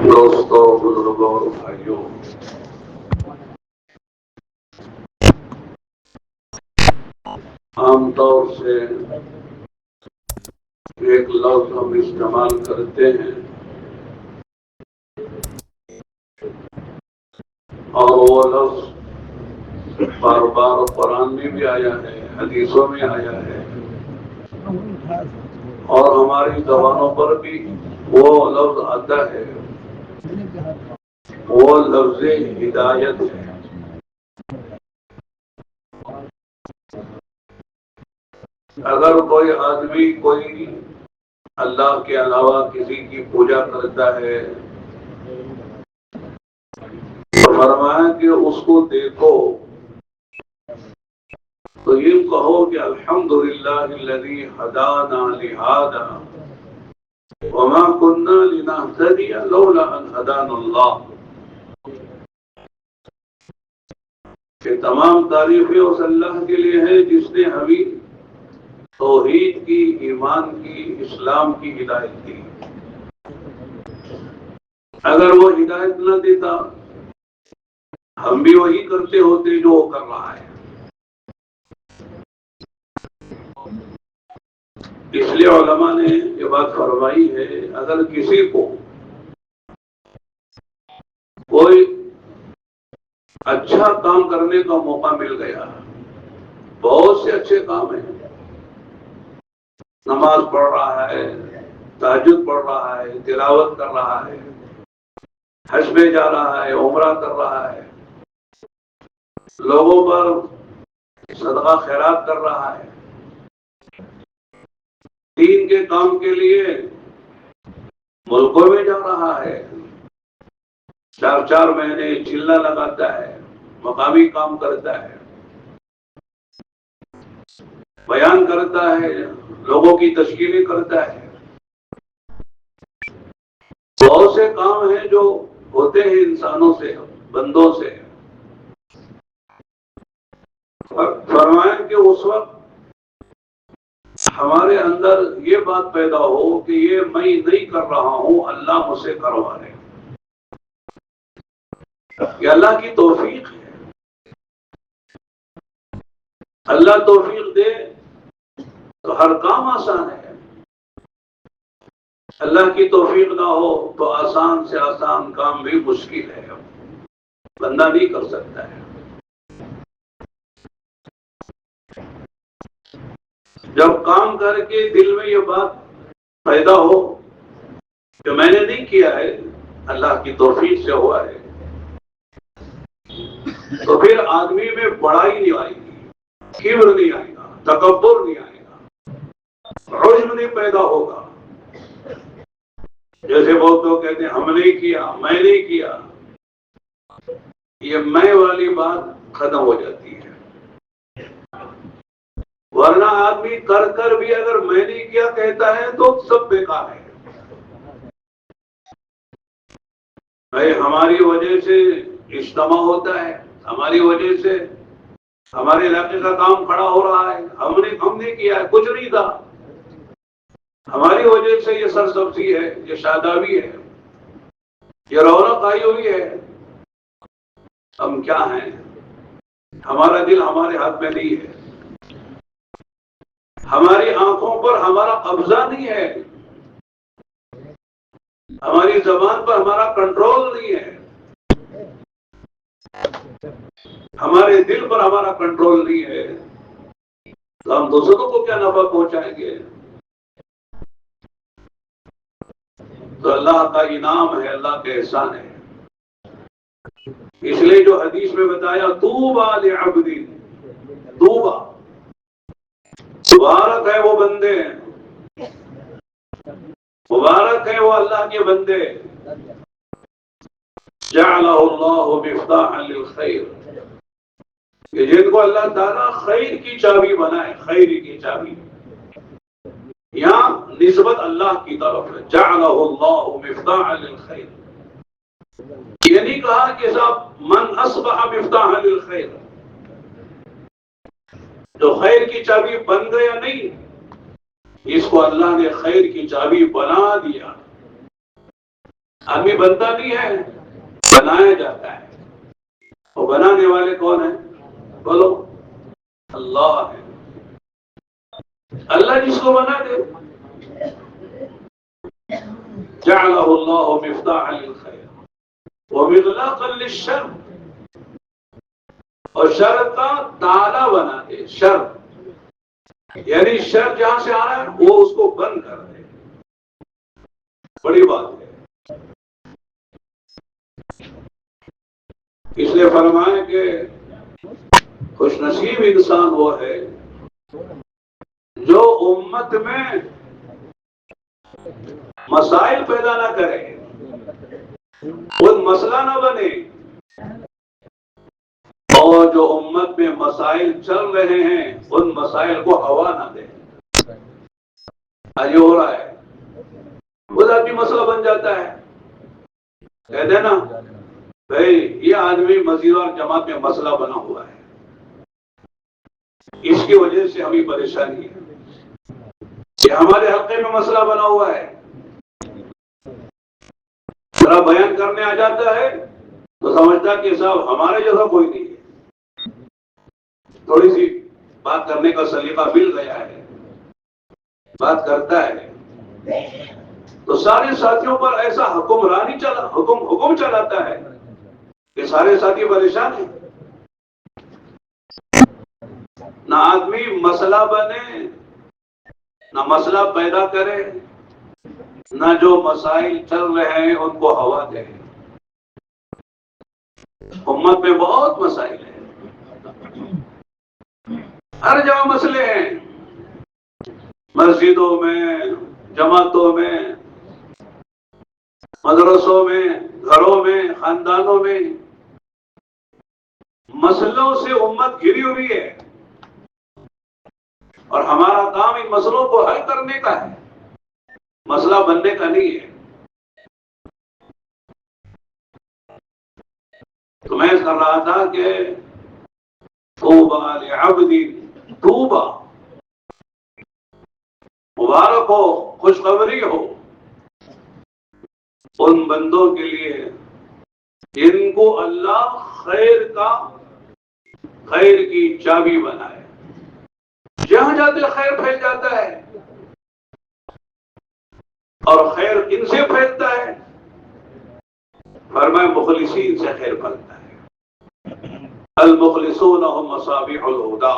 دوستوں، بزرگوں اور بھائیوں، عام طور سے ایک لفظ ہم استعمال کرتے ہیں اور وہ لفظ بار بار قرآن میں بھی آیا ہے، حدیثوں میں آیا ہے، اور ہماری زبانوں پر بھی وہ لفظ آتا ہے، وہ لفظ ہدایت ہے۔ اگر کوئی آدمی کوئی اللہ کے علاوہ کسی کی پوجا کرتا ہے تو فرمایا کہ اس کو دیکھو تو یہ کہو کہ الحمدللہ الذی ہدانا لہذا وما كنا لنهتدی لولا ان ہدانا اللہ، کہ تمام تعریفیں اس اللہ کے لیے ہیں جس نے ہمیں توحید کی، ایمان کی، اسلام کی ہدایت دی۔ اگر وہ ہدایت نہ دیتا ہم بھی وہی کرتے ہوتے جو وہ کر رہا ہے۔ اس لیے علماء نے یہ بات فرمائی ہے، اگر کسی کو کوئی اچھا کام کرنے کا موقع مل گیا، بہت سے اچھے کام ہیں، نماز پڑھ رہا ہے، تہجد پڑھ رہا ہے، تلاوت کر رہا ہے، حج پہ جا رہا ہے، عمرہ کر رہا ہے، لوگوں پر صدقہ خیرات کر رہا ہے، دین کے کام کے لیے ملکوں میں جا رہا ہے، 4 مہینے چلہ لگاتا ہے، مقامی کام کرتا ہے، بیان کرتا ہے، لوگوں کی تشکیلیں کرتا ہے، بہت سے کام ہیں جو ہوتے ہیں انسانوں سے، بندوں سے۔ فرمائیں کہ اس وقت ہمارے اندر یہ بات پیدا ہو کہ یہ میں نہیں کر رہا ہوں، اللہ مجھ سے کروا رہے، یہ اللہ کی توفیق ہے۔ اللہ توفیق دے تو ہر کام آسان ہے، اللہ کی توفیق نہ ہو تو آسان سے آسان کام بھی مشکل ہے، بندہ نہیں کر سکتا ہے۔ جب کام کر کے دل میں یہ بات پیدا ہو کہ میں نے نہیں کیا ہے، اللہ کی توفیق سے ہوا ہے، تو پھر آدمی میں بڑائی نہیں آئے گی، کبر نہیں آئے گا، تکبر نہیں آئے گا، عجب نہیں پیدا ہوگا۔ جیسے بہت لوگ کہتے ہیں ہم نے کیا، میں نے کیا، یہ میں والی بات ختم ہو جاتی ہے۔ ورنہ آدمی کر کر بھی اگر میں نے کیا کہتا ہے تو سب بیکار ہے۔ بھائی ہماری وجہ سے اجتماع ہوتا ہے، ہماری وجہ سے ہمارے علاقے کا کام کھڑا ہو رہا ہے، ہم نے کیا ہے، کچھ نہیں تھا، ہماری وجہ سے یہ سرسبزی ہے، یہ شادابی ہے، یہ رونق آئی ہوئی ہے۔ ہم کیا ہیں؟ ہمارا دل ہمارے ہاتھ میں نہیں ہے، ہماری آنکھوں پر ہمارا قبضہ نہیں ہے، ہماری زبان پر ہمارا کنٹرول نہیں ہے، ہمارے دل پر ہمارا کنٹرول نہیں ہے، تو ہم دوسروں کو کیا نفع پہنچائیں گے؟ تو اللہ کا انعام ہے، اللہ کا احسان ہے۔ اس لیے جو حدیث میں بتایا طوبیٰ لعبد، طوبیٰ، مبارک ہے وہ بندے، مبارک ہے وہ اللہ کے بندے، جعلہ اللہ مفتاحا للخیر، کہ جن کو اللہ تعالیٰ خیر کی چابی بنائے، خیر کی چابی، یہاں نسبت اللہ کی طرف ہے، جعلہ اللہ مفتاحا للخیر۔ یہ نہیں کہا کہ صاحب من اصبح مفتاحا للخیر، جو خیر کی چابی بن گیا، نہیں، اس کو اللہ نے خیر کی چابی بنا دیا۔ آدمی بنتا نہیں ہے، بنایا جاتا ہے. اور بنانے والے کون ہیں؟ بولو، اللہ ہے. اللہ جس کو بنا دے. جعلہ اللہ مفتاحا للخیر ومغلاقا للشر. اور شر کا تالا بنا دے. شر یعنی شر جہاں سے آ رہا ہے وہ اس کو بند کر دے. بڑی بات ہے. اس لیے فرمائیں کہ خوش نصیب انسان وہ ہے جو امت میں مسائل پیدا نہ کرے، خود مسئلہ نہ بنے، اور جو امت میں مسائل چل رہے ہیں ان مسائل کو ہوا نہ دے. آج یہ ہو رہا ہے، خود آدمی مسئلہ بن جاتا ہے. کہتے ہیں نا بھائی یہ آدمی مسجد اور جماعت میں مسئلہ بنا ہوا ہے، اس کی وجہ سے ہمیں پریشانی ہے. یہ ہمارے حلقے میں مسئلہ بنا ہوا ہے. ذرا بیان کرنے آ جاتا ہے تو سمجھتا کہ صاحب ہمارے جیسا کوئی نہیں ہے. تھوڑی سی بات کرنے کا سلیقہ مل گیا ہے، بات کرتا ہے تو سارے ساتھیوں پر ایسا حکم چلاتا ہے کہ سارے ساتھی پریشان ہیں. نہ آدمی مسئلہ بنے، نہ مسئلہ پیدا کرے، نہ جو مسائل چل رہے ہیں ان کو ہوا دے. امت میں بہت مسائل ہیں، ہر جگہ مسئلے ہیں، مسجدوں میں، جماعتوں میں، مدرسوں میں، گھروں میں، خاندانوں میں. مسئلوں سے امت گھری ہوئی ہے اور ہمارا کام ان مسئلوں کو حل کرنے کا ہے، مسئلہ بننے کا نہیں ہے. تو میں کر رہا تھا کہ طوبی لعبد طوبی، مبارک ہو، خوشخبری ہو ان بندوں کے لیے جن کو اللہ خیر کی چابی بنائے. جہاں جاتے خیر پھیل جاتا ہے اور خیر ان سے پھیلتا ہے. فرمائے مخلصین سے خیر پھیلتا ہے. المخلصون هم مصابیح الہدی.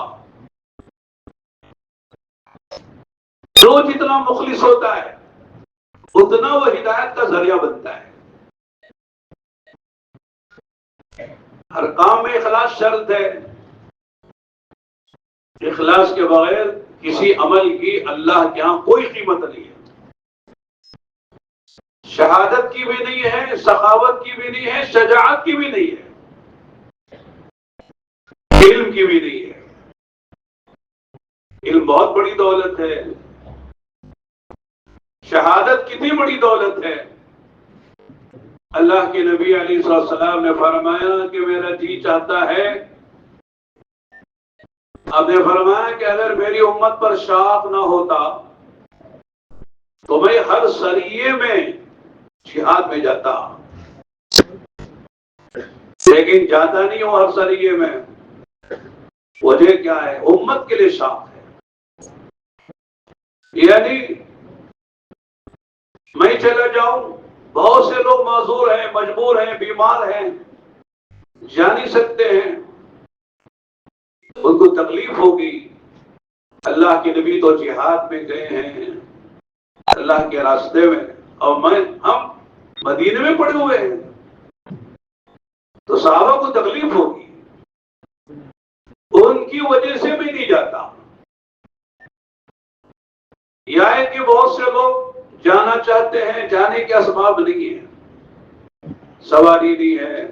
جو جتنا مخلص ہوتا ہے اتنا وہ ہدایت کا ذریعہ بنتا ہے. ہر کام میں اخلاص شرط ہے. اخلاص کے بغیر کسی عمل کی اللہ کے ہاں کوئی قیمت نہیں ہے. شہادت کی بھی نہیں ہے، سخاوت کی بھی نہیں ہے، شجاعت کی بھی نہیں ہے، علم کی بھی نہیں ہے. علم بہت بڑی دولت ہے. شہادت کتنی بڑی دولت ہے. اللہ کے نبی علیہ السلام نے فرمایا کہ میرا جی چاہتا ہے، آپ نے فرمایا کہ اگر میری امت پر شاق نہ ہوتا تو میں ہر سریے میں جہاد میں جاتا، لیکن جاتا نہیں ہوں ہر سریے میں. وجہ کیا ہے؟ امت کے لیے شاق ہے. یعنی میں چلا جاؤں، بہت سے لوگ معذور ہیں، مجبور ہیں، بیمار ہیں، جا نہیں سکتے ہیں، ان کو تکلیف ہوگی. اللہ کے نبی تو جہاد میں گئے ہیں اللہ کے راستے میں، اور ہم مدینے میں پڑے ہوئے ہیں تو صحابہ کو تکلیف ہوگی. ان کی وجہ سے میں نہیں جاتا. یہ ہے کہ بہت سے لوگ جانا چاہتے ہیں، جانے کے اسباب نہیں ہے، سواری نہیں ہے،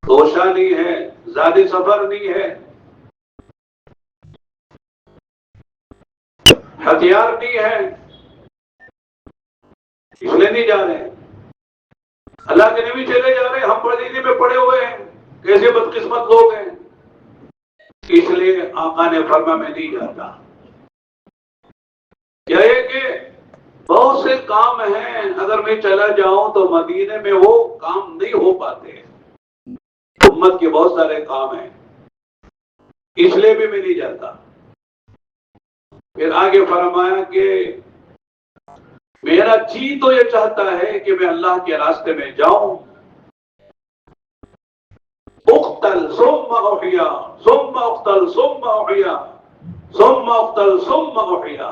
توشہ نہیں ہے، ذاتی سفر نہیں ہے، ہتھیار نہیں ہے، اس لیے نہیں جا رہے. اللہ کے نبی چلے جا رہے، ہم مدینے میں پڑے ہوئے ہیں، کیسے بدقسمت لوگ ہیں. اس لیے آقا نے فرمایا میں نہیں جاتا. کیا ہے کہ بہت سے کام ہیں، اگر میں چلا جاؤں تو مدینے میں وہ کام نہیں ہو پاتے، امت کے بہت سارے کام ہیں، اس لیے بھی میں نہیں جاتا۔ پھر آگے فرمایا کہ میرا جی تو یہ چاہتا ہے کہ میں اللہ کے راستے میں جاؤں، اقتل ثم احیا ثم اقتل ثم احیا ثم اقتل ثم احیا،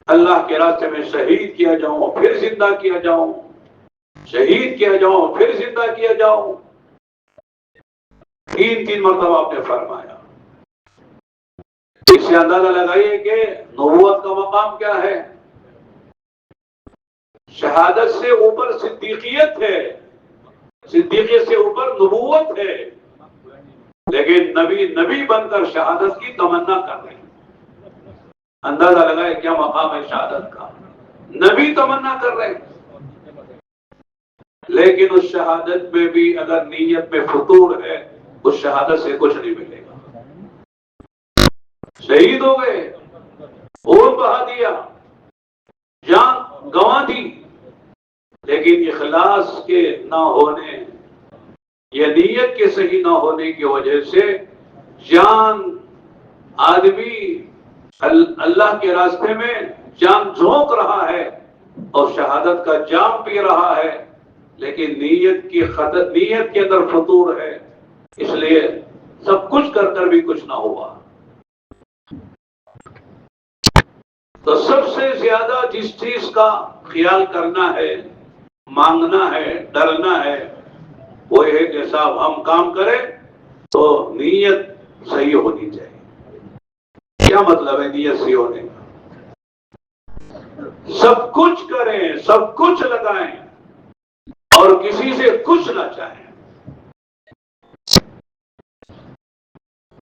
اللہ کے راستے میں شہید کیا جاؤں پھر زندہ کیا جاؤں، شہید کیا جاؤں پھر زندہ کیا جاؤں، تین مرتبہ آپ نے فرمایا۔ اس سے اندازہ لگائیے کہ نبوت کا مقام کیا ہے۔ شہادت سے اوپر صدیقیت ہے، صدیقیت سے اوپر نبوت ہے، لیکن نبی بن کر شہادت کی تمنا کر رہے ہیں۔ اندازہ لگائے کیا مقام ہے شہادت کا، نبی تمنا کر رہے ہیں، لیکن اس شہادت میں بھی اگر نیت میں فتور ہے اس شہادت سے کچھ نہیں ملے گا۔ شہید ہو گئے، خون بہا دیا، جان گنوا دی، لیکن اخلاص کے نہ ہونے یا نیت کے صحیح نہ ہونے کی وجہ سے جان آدمی اللہ کے راستے میں جان جھونک رہا ہے اور شہادت کا جام پی رہا ہے، لیکن نیت کے اندر فتور ہے، اس لیے سب کچھ کر بھی کچھ نہ ہوا۔ تو سب سے زیادہ جس چیز کا خیال کرنا ہے، مانگنا ہے، ڈرنا ہے، وہ ہے کہ صاحب ہم کام کریں تو نیت صحیح ہونی چاہیے۔ کیا مطلب ہے نیت صحیح ہونے کا؟ سب کچھ کریں، سب کچھ لگائیں اور کسی سے کچھ نہ چاہیں،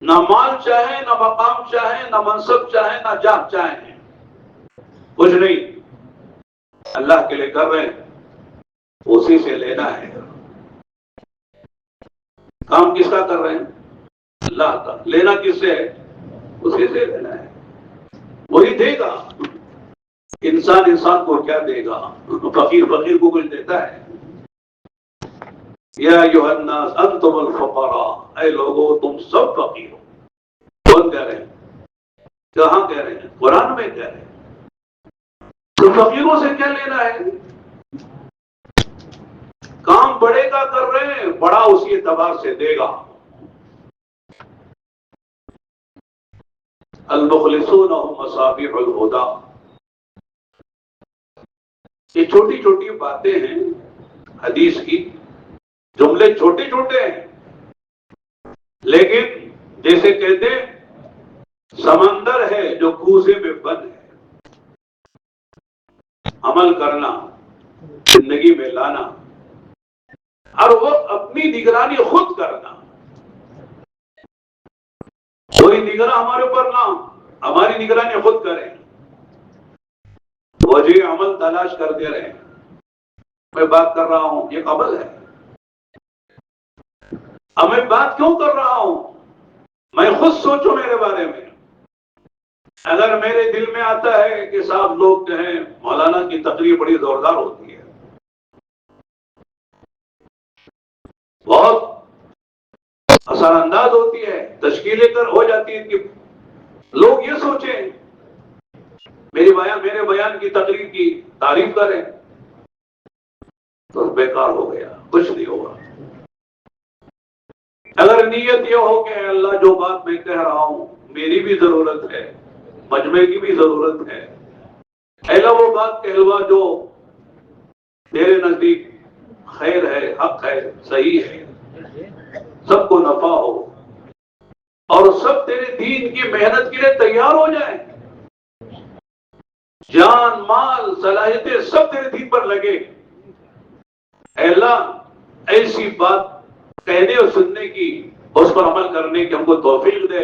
نہ مال چاہیں، نہ مقام چاہیں، نہ منصب چاہیں، نہ جاہ چاہیں، کچھ نہیں، اللہ کے لیے کر رہے ہیں، اسی سے لینا ہے۔ کام کس کا کر رہے ہیں؟ اللہ کا، لینا کس سے ہے؟ اسی سے لینا ہے، وہی دے گا۔ انسان کو کیا دے گا؟ فقیر کو کچھ دیتا ہے؟ یا ایھا الناس انتم الفقراء، اے لوگو تم سب فقیر ہو۔ کون کہہ رہے ہیں؟ کہاں کہہ رہے ہیں؟ قرآن میں کہہ رہے ہیں۔ تو فقیروں سے کیا لینا ہے؟ کام بڑے کا کر رہے ہیں، بڑا اسی اعتبار سے دے گا۔ المخلصون هم مصابیح الہدی، یہ چھوٹی چھوٹی باتیں ہیں حدیث کی، جملے چھوٹے چھوٹے ہیں، لیکن جیسے کہتے ہیں سمندر ہے جو کوزے میں بند ہے، عمل کرنا، زندگی میں لانا، ہر وقت اپنی نگرانی خود کرنا، کوئی نگراں ہمارے اوپر نہ، ہماری نگرانی خود کریں، وجہ عمل تلاش کرتے رہیں۔ میں بات کر رہا ہوں، یہ قبل ہے، اب میں بات کیوں کر رہا ہوں؟ میں خود سوچوں میرے بارے میں۔ اگر میرے دل میں آتا ہے کہ صاحب لوگ کہیں مولانا کی تقریر بڑی زوردار ہوتی ہے، بہت اثر انداز ہوتی ہے، تشکیلیں ہو جاتی ہے، کہ لوگ یہ سوچیں میرے بیان کی تقریر کی تعریف کریں، تو بیکار ہو گیا، کچھ نہیں ہوگا۔ اگر نیت یہ ہو کہ اللہ جو بات میں کہہ رہا ہوں میری بھی ضرورت ہے، مجمع کی بھی ضرورت ہے، اللہ وہ بات کہلوا جو تیرے نزدیک خیر ہے، حق ہے، صحیح ہے، سب کو نفع ہو اور سب تیرے دین کی محنت کے لیے تیار ہو جائیں، جان مال صلاحیتیں سب تیرے دین پر لگے، اے اللہ ایسی بات کہنے اور سننے کی، اس پر عمل کرنے کی ہم کو توفیق دے،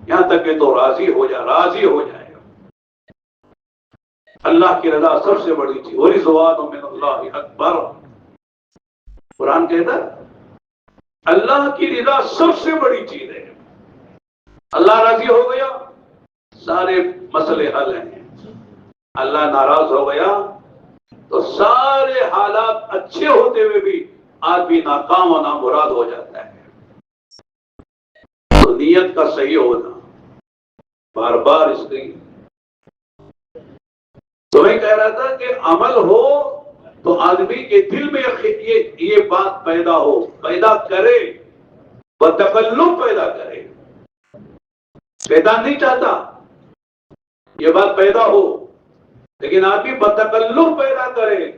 یہاں تک کہ تو راضی ہو جائے گا۔ اللہ کی رضا سب سے بڑی چیز، وَرِضْوَانٌ مِّنَ اللَّهِ اکبر، قرآن کہتا ہے اللہ کی رضا سب سے بڑی چیز ہے۔ اللہ راضی ہو گیا، سارے مسئلے حل ہیں، اللہ ناراض ہو گیا، تو سارے حالات اچھے ہوتے ہوئے بھی آدمی ناکام و نامراد ہو جاتا ہے. تو نیت کا صحیح ہونا بار بار اس کی. تو میں کہہ رہا تھا کہ عمل ہو تو آدمی کے دل میں یہ بات پیدا ہو، پیدا کرے، بتکلف پیدا کرے. شیطان نہیں چاہتا یہ بات پیدا ہو، لیکن آدمی بتکلف پیدا کرے،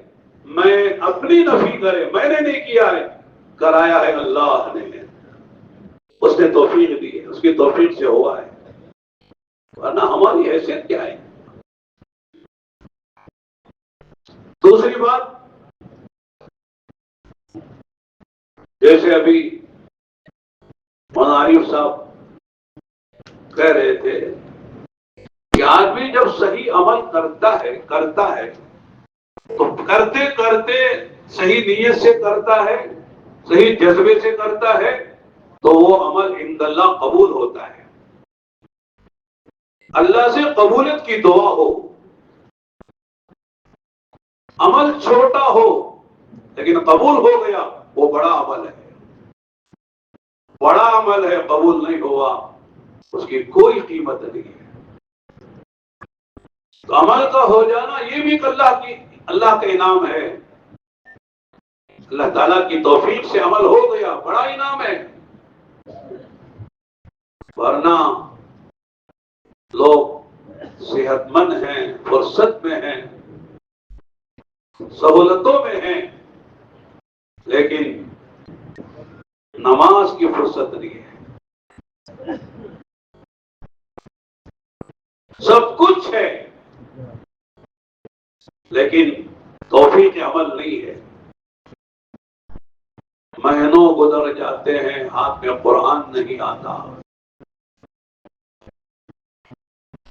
میں اپنی نفی کرے، میں نے نہیں کیا ہے، کرایا ہے اللہ نے، اس نے توفیق دی ہے، اس کی توفیق سے ہوا ہے. ورنہ ہماری حیثیت کیا ہے؟ دوسری بات، جیسے ابھی منارف صاحب کہہ رہے تھے کہ آدمی جب صحیح عمل کرتا ہے تو کرتے کرتے صحیح نیت سے کرتا ہے، صحیح جذبے سے کرتا ہے، تو وہ عمل عند اللہ قبول ہوتا ہے. اللہ سے قبولیت کی دعا ہو. عمل چھوٹا ہو لیکن قبول ہو گیا، وہ بڑا عمل ہے. بڑا عمل ہے، قبول نہیں ہوا، اس کی کوئی قیمت نہیں ہے. تو عمل کا ہو جانا یہ بھی اللہ کا انعام ہے. اللہ تعالیٰ کی توفیق سے عمل ہو گیا، بڑا انعام ہے. ورنہ لوگ صحت مند ہیں، فرصت میں ہیں، سہولتوں میں ہیں، لیکن نماز کی فرصت نہیں ہے. سب کچھ ہے لیکن توفیق عمل نہیں ہے. مہینوں گزر جاتے ہیں، ہاتھ میں قرآن نہیں آتا.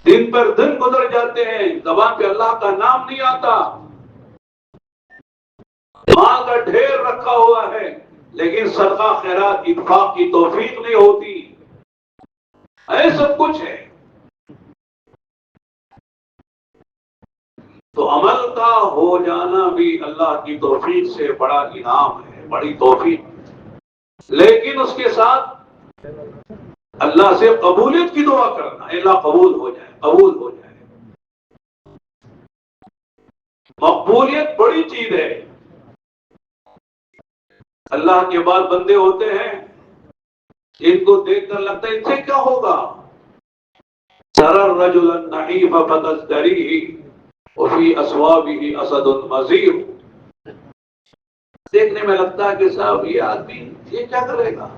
دن پر دن گزر جاتے ہیں، زبان پہ اللہ کا نام نہیں آتا. مال کا ڈھیر رکھا ہوا ہے لیکن صدقہ خیرات انفاق کی توفیق نہیں ہوتی. سب کچھ ہے. تو عمل کا ہو جانا بھی اللہ کی توفیق سے بڑا انعام ہے، بڑی توفیق. لیکن اس کے ساتھ اللہ سے قبولیت کی دعا کرنا، اللہ قبول ہو جائے، قبول ہو جائے. مقبولیت بڑی چیز ہے. اللہ کے بعد بندے ہوتے ہیں جن کو دیکھ کر لگتا ہے ان سے کیا ہوگا. ترى الرجل النحيف فتزدريه وفي أصوابه أسد مزير. دیکھنے میں لگتا ہے کہ صاحب یہ آدمی یہ کیا کرے گا،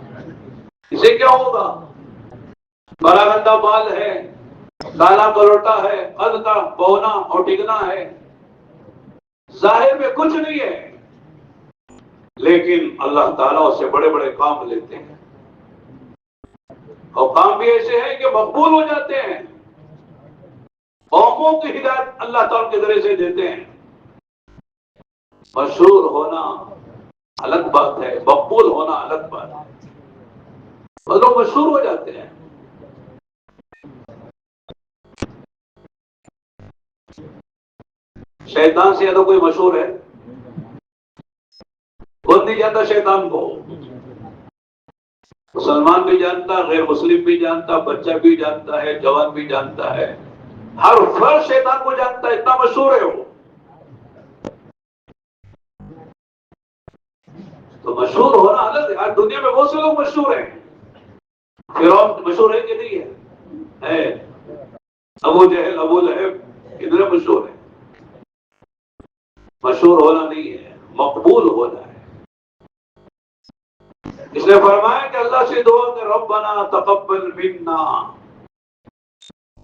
اسے کیا ہوگا. بڑا گندا بال ہے، کالا کروٹا ہے، قد کا بونا اور ڈگنا ہے، ظاہر میں کچھ نہیں ہے، لیکن اللہ تعالیٰ اس سے بڑے بڑے کام لیتے ہیں. اور کام بھی ایسے ہیں کہ مقبول ہو جاتے ہیں. قوموں کی ہدایت اللہ تعالیٰ کے ذریعے سے دیتے ہیں. مشہور ہونا الگ بات ہے، مقبول ہونا الگ بات ہے. اور لوگ مشہور ہو جاتے ہیں. شیطان سے زیادہ کوئی مشہور ہے؟ کون نہیں جانتا شیطان کو؟ مسلمان بھی جانتا، غیر مسلم بھی جانتا، بچہ بھی جانتا ہے، جوان بھی جانتا ہے. ہر فرد شیطان کو جانتا ہے، اتنا مشہور ہے وہ. تو مشہور ہونا الگ ہے. آج دنیا میں بہت سے لوگ مشہور ہیں. فرعون مشہور ہے کہ نہیں ہے؟ ابو جہل، ابو لہب کتنے مشہور ہیں. مشہور ہونا نہیں ہے، مقبول ہونا ہے. اس نے فرمایا کہ اللہ سے دعا کہ ربنا تقبل منا.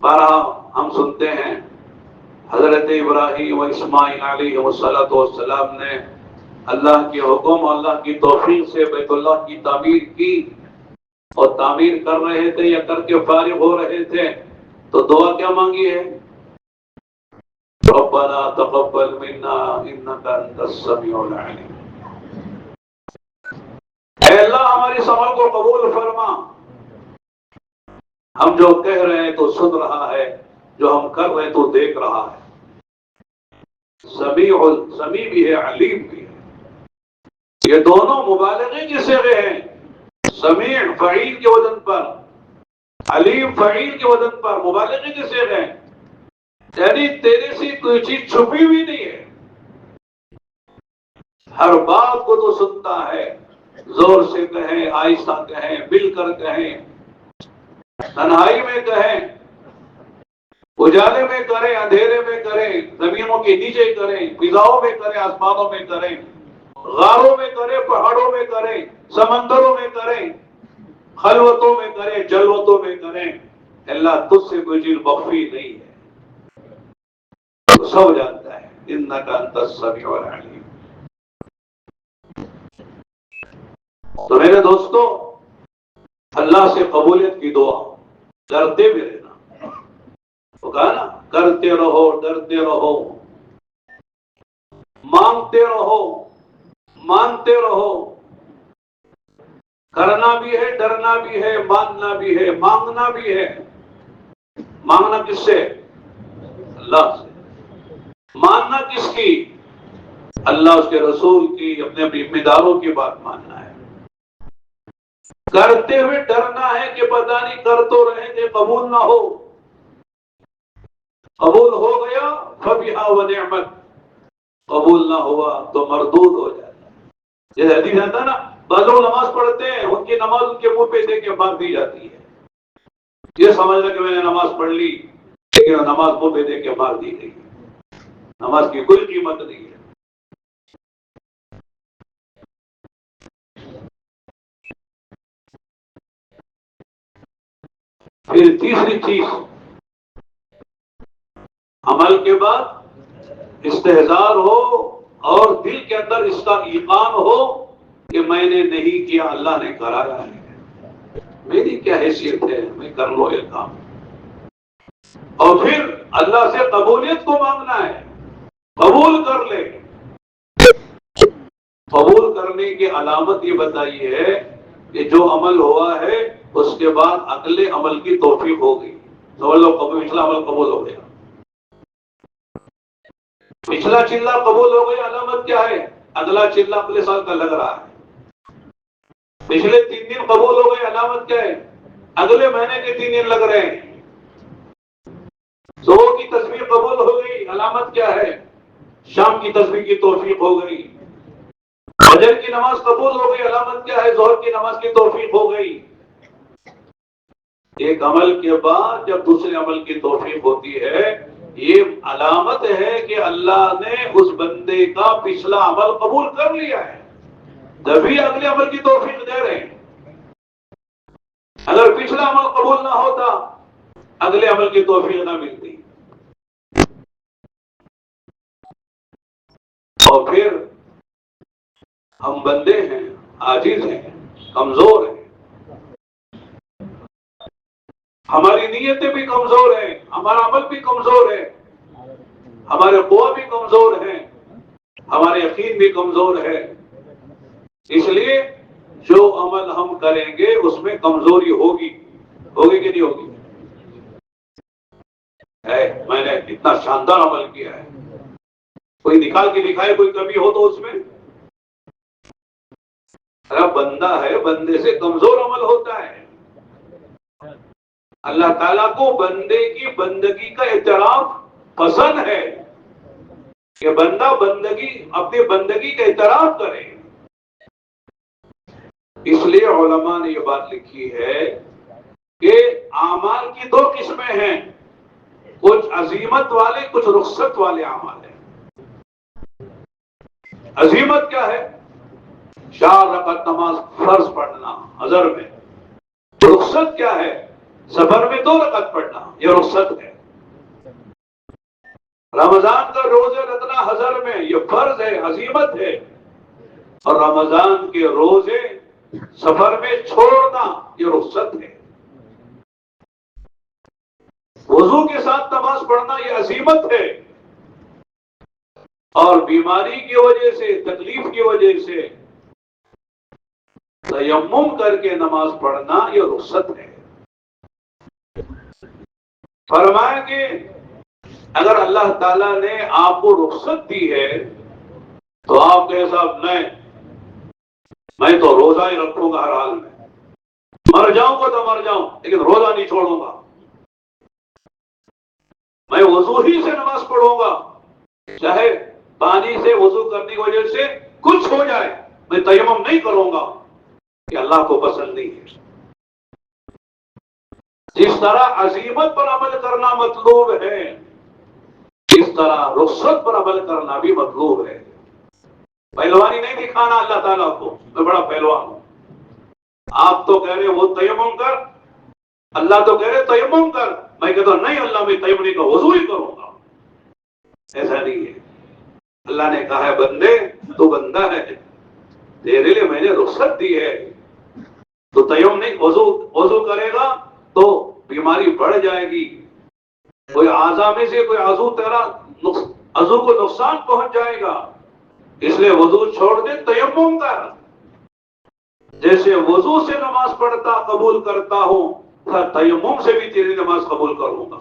بارہ ہم سنتے ہیں حضرت ابراہیم و اسماعیل علیہ السلام نے اللہ کے حکم اور اللہ کی توفیق سے بیت اللہ کی تعمیر کی، اور تعمیر کر رہے تھے یا کر کے فارغ ہو رہے تھے تو دعا کیا مانگی ہے؟ ربنا تقبل منا انک انت السمیع العلیم. اے اللہ ہماری اس عمل کو قبول فرما. ہم جو کہہ رہے ہیں تو سن رہا ہے، جو ہم کر رہے ہیں تو دیکھ رہا ہے. سمیع بھی ہے، علیم بھی ہے، یہ دونوں مبالغے کے صیغے ہیں۔ سمیع فعیل کے وزن پر، علیم فعیل کے وزن پر، مبالغے کے صیغے ہیں، یعنی تیرے سے کوئی چیز چھپی ہوئی نہیں ہے، ہر بات کو تو سنتا ہے، زور سے کہیں، آہستہ کہیں، مل کر کہیں، تنہائی میں کہیں، اجالے میں کریں، اندھیرے میں کریں، زمینوں کے نیچے کریں، فضاؤں میں کریں، آسمانوں میں کریں، غاروں میں کریں، پہاڑوں میں کریں، سمندروں میں کریں، خلوتوں میں کریں، جلوتوں میں کریں، اللہ تجھ سے کوئی چیز مخفی نہیں ہے، تو سب جانتا ہے۔ انک انت السمیع العلیم۔ تو میرے دوستو، اللہ سے قبولیت کی دعا کرتے بھی رہنا، وہ کہا نا، کرتے رہو، ڈرتے رہو، مانگتے رہو، مانتے رہو، کرنا بھی ہے، ڈرنا بھی ہے، ماننا بھی ہے، مانگنا بھی ہے۔ مانگنا کس سے؟ اللہ سے۔ ماننا کس کی؟ اللہ، اس کے رسول کی، اپنے ذمہ داروں کی بات ماننا ہے۔ کرتے ہوئے ڈرنا ہے کہ پتہ نہیں کر تو رہے تھے، قبول نہ ہو، قبول ہو گیا فبہا ونعمت، قبول نہ ہوا تو مردود ہو جاتا ہے۔ یہ حدیث آتا ہے نا، بعض لوگ نماز پڑھتے ہیں، ان کی نماز ان کے منہ پہ دے کے مار دی جاتی ہے، یہ سمجھ رہا کہ میں نے نماز پڑھ لی، لیکن نماز منہ پہ دے کے مار دی گئی، نماز کی کوئی قیمت نہیں ہے۔ پھر تیسری چیز، عمل کے بعد استحضار ہو اور دل کے اندر اس کا ایمان ہو کہ میں نے نہیں کیا، اللہ نے کرایا ہے، میری کیا حیثیت ہے، میں کر لو یہ کام۔ اور پھر اللہ سے قبولیت کو مانگنا ہے، قبول کر لے۔ قبول کرنے کی علامت یہ بتائی ہے کہ جو عمل ہوا ہے اس کے بعد اگلے عمل کی توفیق ہوگی۔ سمجھ لو، پچھلا عمل قبول ہو گیا، پچھلا چلہ قبول ہو گیا، علامت کیا ہے؟ اگلا چلہ اگلے سال کا لگ رہا ہے۔ پچھلے 3 دن قبول ہو گئے، علامت کیا ہے؟ اگلے مہینے کے 3 دن لگ رہے ہیں۔ صبح کی تسبیح قبول ہو گئی، علامت کیا ہے؟ شام کی تسبیح کی توفیق ہو گئی۔ فجر کی نماز قبول ہو گئی، علامت کیا ہے؟ ظہر کی نماز کی توفیق ہو گئی۔ ایک عمل کے بعد جب دوسرے عمل کی توفیق ہوتی ہے، یہ علامت ہے کہ اللہ نے اس بندے کا پچھلا عمل قبول کر لیا ہے، تبھی اگلے عمل کی توفیق دے رہے ہیں۔ اگر پچھلا عمل قبول نہ ہوتا، اگلے عمل کی توفیق نہ ملتی۔ اور پھر ہم بندے ہیں، عاجز ہیں، کمزور ہیں، ہماری نیتیں بھی کمزور ہیں، ہمارا عمل بھی کمزور ہے، ہمارے قوہ بھی کمزور ہیں، ہمارے یقین بھی کمزور ہے۔ اس لیے جو عمل ہم کریں گے اس میں کمزوری ہوگی، ہوگی کہ نہیں ہوگی؟ میں نے اتنا شاندار عمل کیا ہے، کوئی نکال کے دکھائے کوئی کمی ہو تو اس میں؟ بندہ ہے، بندے سے کمزور عمل ہوتا ہے۔ اللہ تعالیٰ کو بندے کی بندگی کا اعتراف پسند ہے کہ بندہ اپنی بندگی کا اعتراف کرے۔ اس لیے علماء نے یہ بات لکھی ہے کہ اعمال کی 2 قسمیں ہیں، کچھ عزیمت والے، کچھ رخصت والے اعمال ہیں۔ عزیمت کیا ہے؟ 4 رکعت نماز فرض پڑھنا حضر میں۔ رخصت کیا ہے؟ سفر میں 2 رکعت پڑھنا، یہ رخصت ہے۔ رمضان کا روزے رکھنا حضر میں، یہ فرض ہے، عزیمت ہے۔ اور رمضان کے روزے سفر میں چھوڑنا، یہ رخصت ہے۔ وضو کے ساتھ نماز پڑھنا یہ عزیمت ہے، اور بیماری کی وجہ سے، تکلیف کی وجہ سے تیمم کر کے نماز پڑھنا یہ رخصت ہے۔ فرمایا کہ اگر اللہ تعالیٰ نے آپ کو رخصت دی ہے تو آپ کے حساب نہیں، میں تو روزہ ہی رکھوں گا ہر حال میں، مر جاؤں گا تو مر جاؤں لیکن روزہ نہیں چھوڑوں گا، میں وضو ہی سے نماز پڑھوں گا، چاہے پانی سے وضو کرنے کی وجہ سے کچھ ہو جائے، میں تیمم نہیں کروں گا، کہ اللہ کو پسند نہیں ہے۔ جس طرح عزیمت پر عمل کرنا مطلوب ہے، اس طرح رخصت پر عمل کرنا بھی مطلوب ہے۔ پہلوانی نہیں دکھانا اللہ تعالیٰ کو میں بڑا پہلوان ہوں، آپ تو کہہ رہے وہ تیمم کر، اللہ تو کہہ رہے تیمم کر، میں کہتا ہوں نہیں اللہ میں تیمم نہیں کروں، وضو ہی کروں گا۔ ایسا نہیں ہے، اللہ نے کہا ہے بندے تو بندہ ہے، تیرے لیے میں نے رخصت دی ہے، تو تیمم نہیں، وضو کرے گا تو بیماری بڑھ جائے گی، کوئی اعضاء میں سے کوئی عضو تیرا عضو کو نقصان پہنچ جائے گا، اس لیے وضو چھوڑ دے تیمم کر۔ جیسے وضو سے نماز پڑھتا قبول کرتا ہوں، تیمم سے بھی تیری نماز قبول کروں گا۔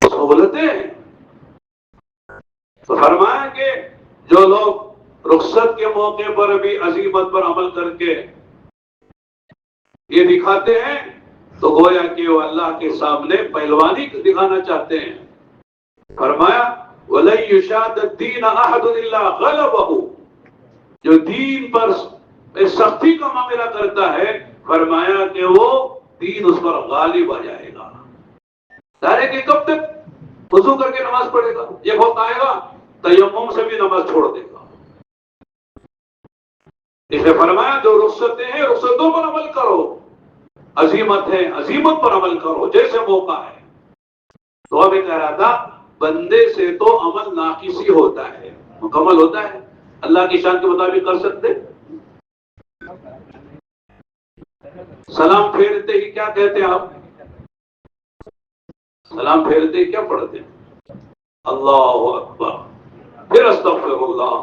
سہولتیں تو فرمایا کہ جو لوگ رخصت کے موقع پر بھی عزیمت پر عمل کر کے یہ دکھاتے ہیں تو گویا کہ وہ اللہ کے سامنے پہلوانی دکھانا چاہتے ہیں۔ فرمایا وَلَن يُشَادَ الدِّينَ أَحَدٌ إِلَّا غَلَبَهُ، جو دین پر سختی کا معاملہ کرتا ہے، فرمایا کہ وہ دین اس پر غالب آ جائے گا۔ ظاہر کہ کب تک وضو کر کے نماز پڑھے گا، یہ وقت آئے گا تیمم سے بھی نماز چھوڑ دے گا۔ اس نے فرمایا جو رخصتیں ہیں رخصتوں پر عمل کرو، عزیمت ہے عزیمت پر عمل کرو جیسے موقع ہے۔ تو ابھی کہہ رہا تھا بندے سے تو عمل ناقص ہی ہوتا ہے، مکمل ہوتا ہے، اللہ کی شان کے مطابق کر سکتے۔ سلام پھیرتے ہی کیا کہتے ہیں آپ؟ سلام پھیرتے ہی کیا پڑھتے ہیں؟ اللہ اکبر، پھر استغفر اللہ،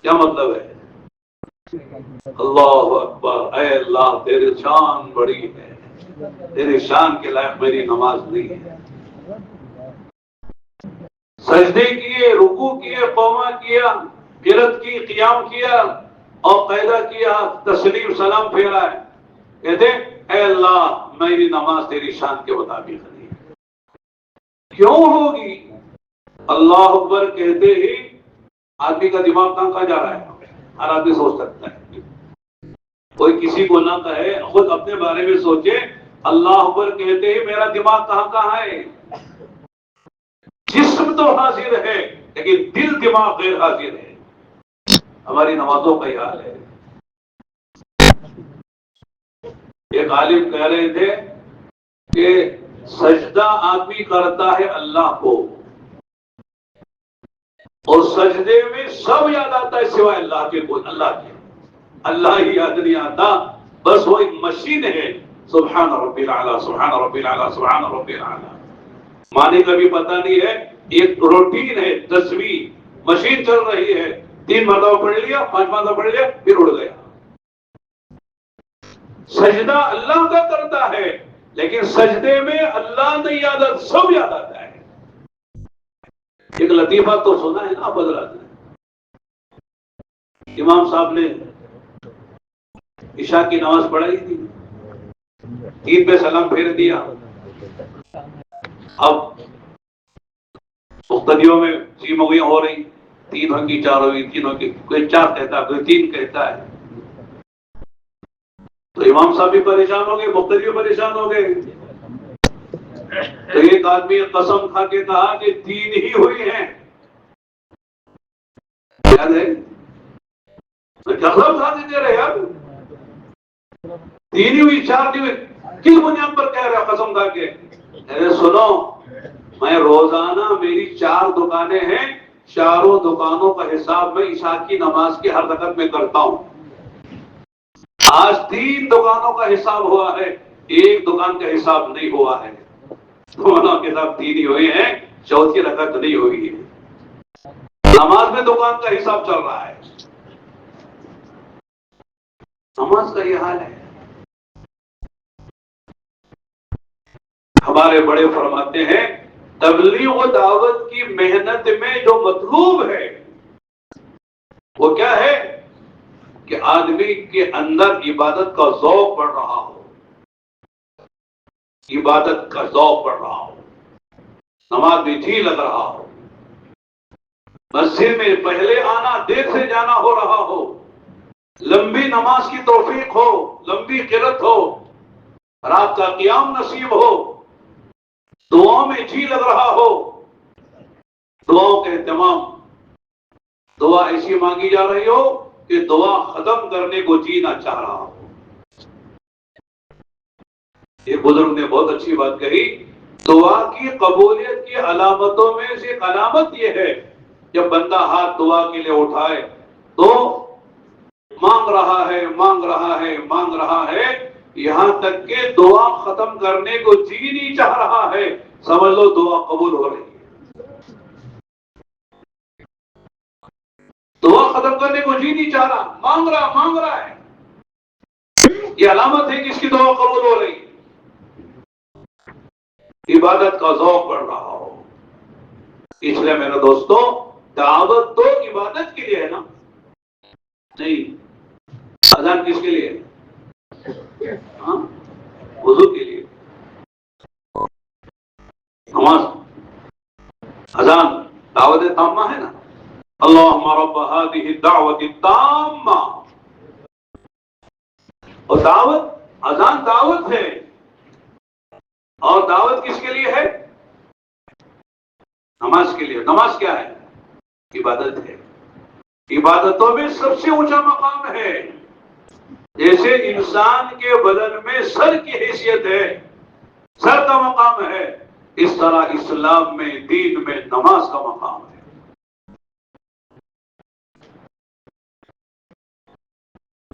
کیا مطلب ہے؟ اللہ اکبر، اے اللہ تیری شان بڑی ہے، تیری شان کے لائق میری نماز نہیں ہے۔ سجدے کیے، رکوع کیے، قوما کیا، قرات کی، قیام کیا اور قاعدہ کیا، تسلیم سلام پھیرا ہے، کہتے اے اللہ میری نماز تیری شان کے مطابق نہیں ہے۔ کیوں ہوگی؟ اللہ اکبر کہتے ہی آدمی کا دماغ کہاں جا رہا ہے؟ ہر آدمی سوچ سکتا ہے، کوئی کسی کو نہ کہے، خود اپنے بارے میں سوچے، اللہ اکبر کہتے ہی میرا دماغ کہاں ہے؟ جسم تو حاضر ہے لیکن دل دماغ غیر حاضر ہے۔ ہماری نمازوں کا یہ حال ہے۔ ایک عالم کہہ رہے تھے کہ سجدہ آدمی کرتا ہے اللہ کو، اور سجدے میں سب یاد آتا ہے سوائے اللہ کے، کوئی اللہ کے، اللہ ہی یاد نہیں آتا، بس وہ ایک مشین ہے، سبحان ربی الاعلی سبحان ربی الاعلی سبحان ربی الاعلی، معنی کا بھی پتہ نہیں ہے، ایک روٹین ہے، تسبیح مشین چل رہی ہے، 3 مرتبہ پڑھ لیا، 5 مرتبہ پڑھ لیا، پھر اڑ گیا۔ سجدہ اللہ کا کرتا ہے لیکن سجدے میں اللہ نہیں یاد آتا، سب یاد آتا ہے۔ ایک لطیفہ تو سنا ہے نا آپ حضرات نے، امام صاحب نے عشاء کی نماز پڑھائی تھی، 3 پہ سلام پھیر دیا، اب مقتدیوں میں سیمگیاں ہو رہی، 3 ہوگی 4 ہوگی 3 ہوگی، کوئی 4 کہتا ہے کوئی 3 کہتا ہے، تو امام صاحب بھی پریشان ہو گئے، مقتدی بھی پریشان ہو گئے، تو ایک آدمی قسم کھا کے کہا کہ 3 ہی ہوئی ہیں، یاد ہے؟ قسم کھا کے دے رہے یار، 3 ہی ہوئی 4 نہیں ہوئی، کس بنیاد پر کہہ رہا قسم کھا کے؟ ارے سنو، میں روزانہ میری 4 دکانیں ہیں، چاروں دکانوں کا حساب میں عشاء کی نماز کی ہر رکعت میں کرتا ہوں، آج 3 دکانوں کا حساب ہوا ہے، ایک دکان کا حساب نہیں ہوا ہے، دونوں کے حساب 3 ہی ہوئے ہیں، چوتھی رکعت نہیں ہوئی ہے، نماز میں دکان کا حساب چل رہا ہے۔ نماز کا یہ حال ہے۔ ہمارے بڑے فرماتے ہیں تبلیغ و دعوت کی محنت میں جو مطلوب ہے وہ کیا ہے کہ آدمی کے اندر عبادت کا ذوق بڑھ رہا ہو، عبادت کا ذوق بڑھ رہا ہو، نماز میں جی لگ رہا ہو، مسجد میں پہلے آنا دیر سے جانا ہو رہا ہو، لمبی نماز کی توفیق ہو، لمبی قرت ہو، رات کا قیام نصیب ہو، دعاؤں میں جی لگ رہا ہو، دعاؤں کا اہتمام، دعا ایسی مانگی جا رہی ہو کہ دعا ختم کرنے کو جی نہ چاہ رہا ہو۔ ایک بزرگ نے بہت اچھی بات کہی، دعا کی قبولیت کی علامتوں میں سے ایک علامت یہ ہے جب بندہ ہاتھ دعا کے لیے اٹھائے تو مانگ رہا ہے مانگ رہا ہے مانگ رہا ہے، یہاں تک کہ دعا ختم کرنے کو جی نہیں چاہ رہا ہے، سمجھ لو دعا قبول ہو رہی ہے۔ دعا ختم کرنے کو جی نہیں چاہ رہا، مانگ رہا ہے، یہ علامت ہے کہ اس کی دعا قبول ہو رہی ہے، عبادت کا ذوق بڑھ رہا ہو۔ اس لیے میرے دوستو، دعوت تو عبادت کے لیے ہے نا، نہیں اذان کس کے لیے؟ ہاں وضو کے لیے، نماز، اذان دعوت تامہ ہے نا، اللہم رب هذه الدعوت التامہ، اور دعوت اذان دعوت ہے، اور دعوت کس کے لیے ہے؟ نماز کے لیے۔ نماز کیا ہے؟ عبادت ہے، عبادتوں میں سب سے اونچا مقام ہے، جیسے انسان کے بدن میں سر کی حیثیت ہے، سر کا مقام ہے، اس طرح اسلام میں دین میں نماز کا مقام ہے۔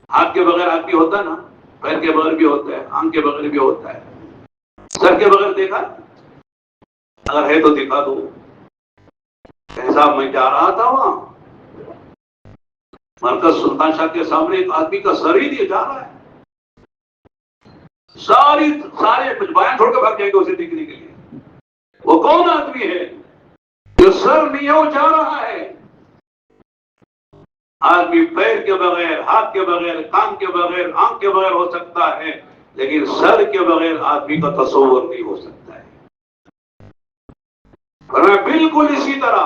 ہاتھ کے بغیر آدمی ہوتا نا، پیر کے بغیر بھی ہوتا ہے، آنکھ کے بغیر بھی ہوتا ہے، سر کے بغیر دیکھا؟ اگر ہے تو دکھا دو۔ حساب میں جا رہا تھا وہاں مرکز سلطان شاہ کے سامنے، ایک آدمی کا سر ہی نہیں جا رہا ہے، سارے بیان چھوڑ کے بھاگ جائیں گے اسے دیکھنے کے لیے۔ وہ کون آدمی ہے جو سر نہیں ہے وہ جا رہا ہے؟ آدمی پیر کے بغیر، ہاتھ کے بغیر، کان کے بغیر، آنکھ کے بغیر ہو سکتا ہے، لیکن سر کے بغیر آدمی کا تصور نہیں ہو سکتا ہے۔ اور بالکل اسی طرح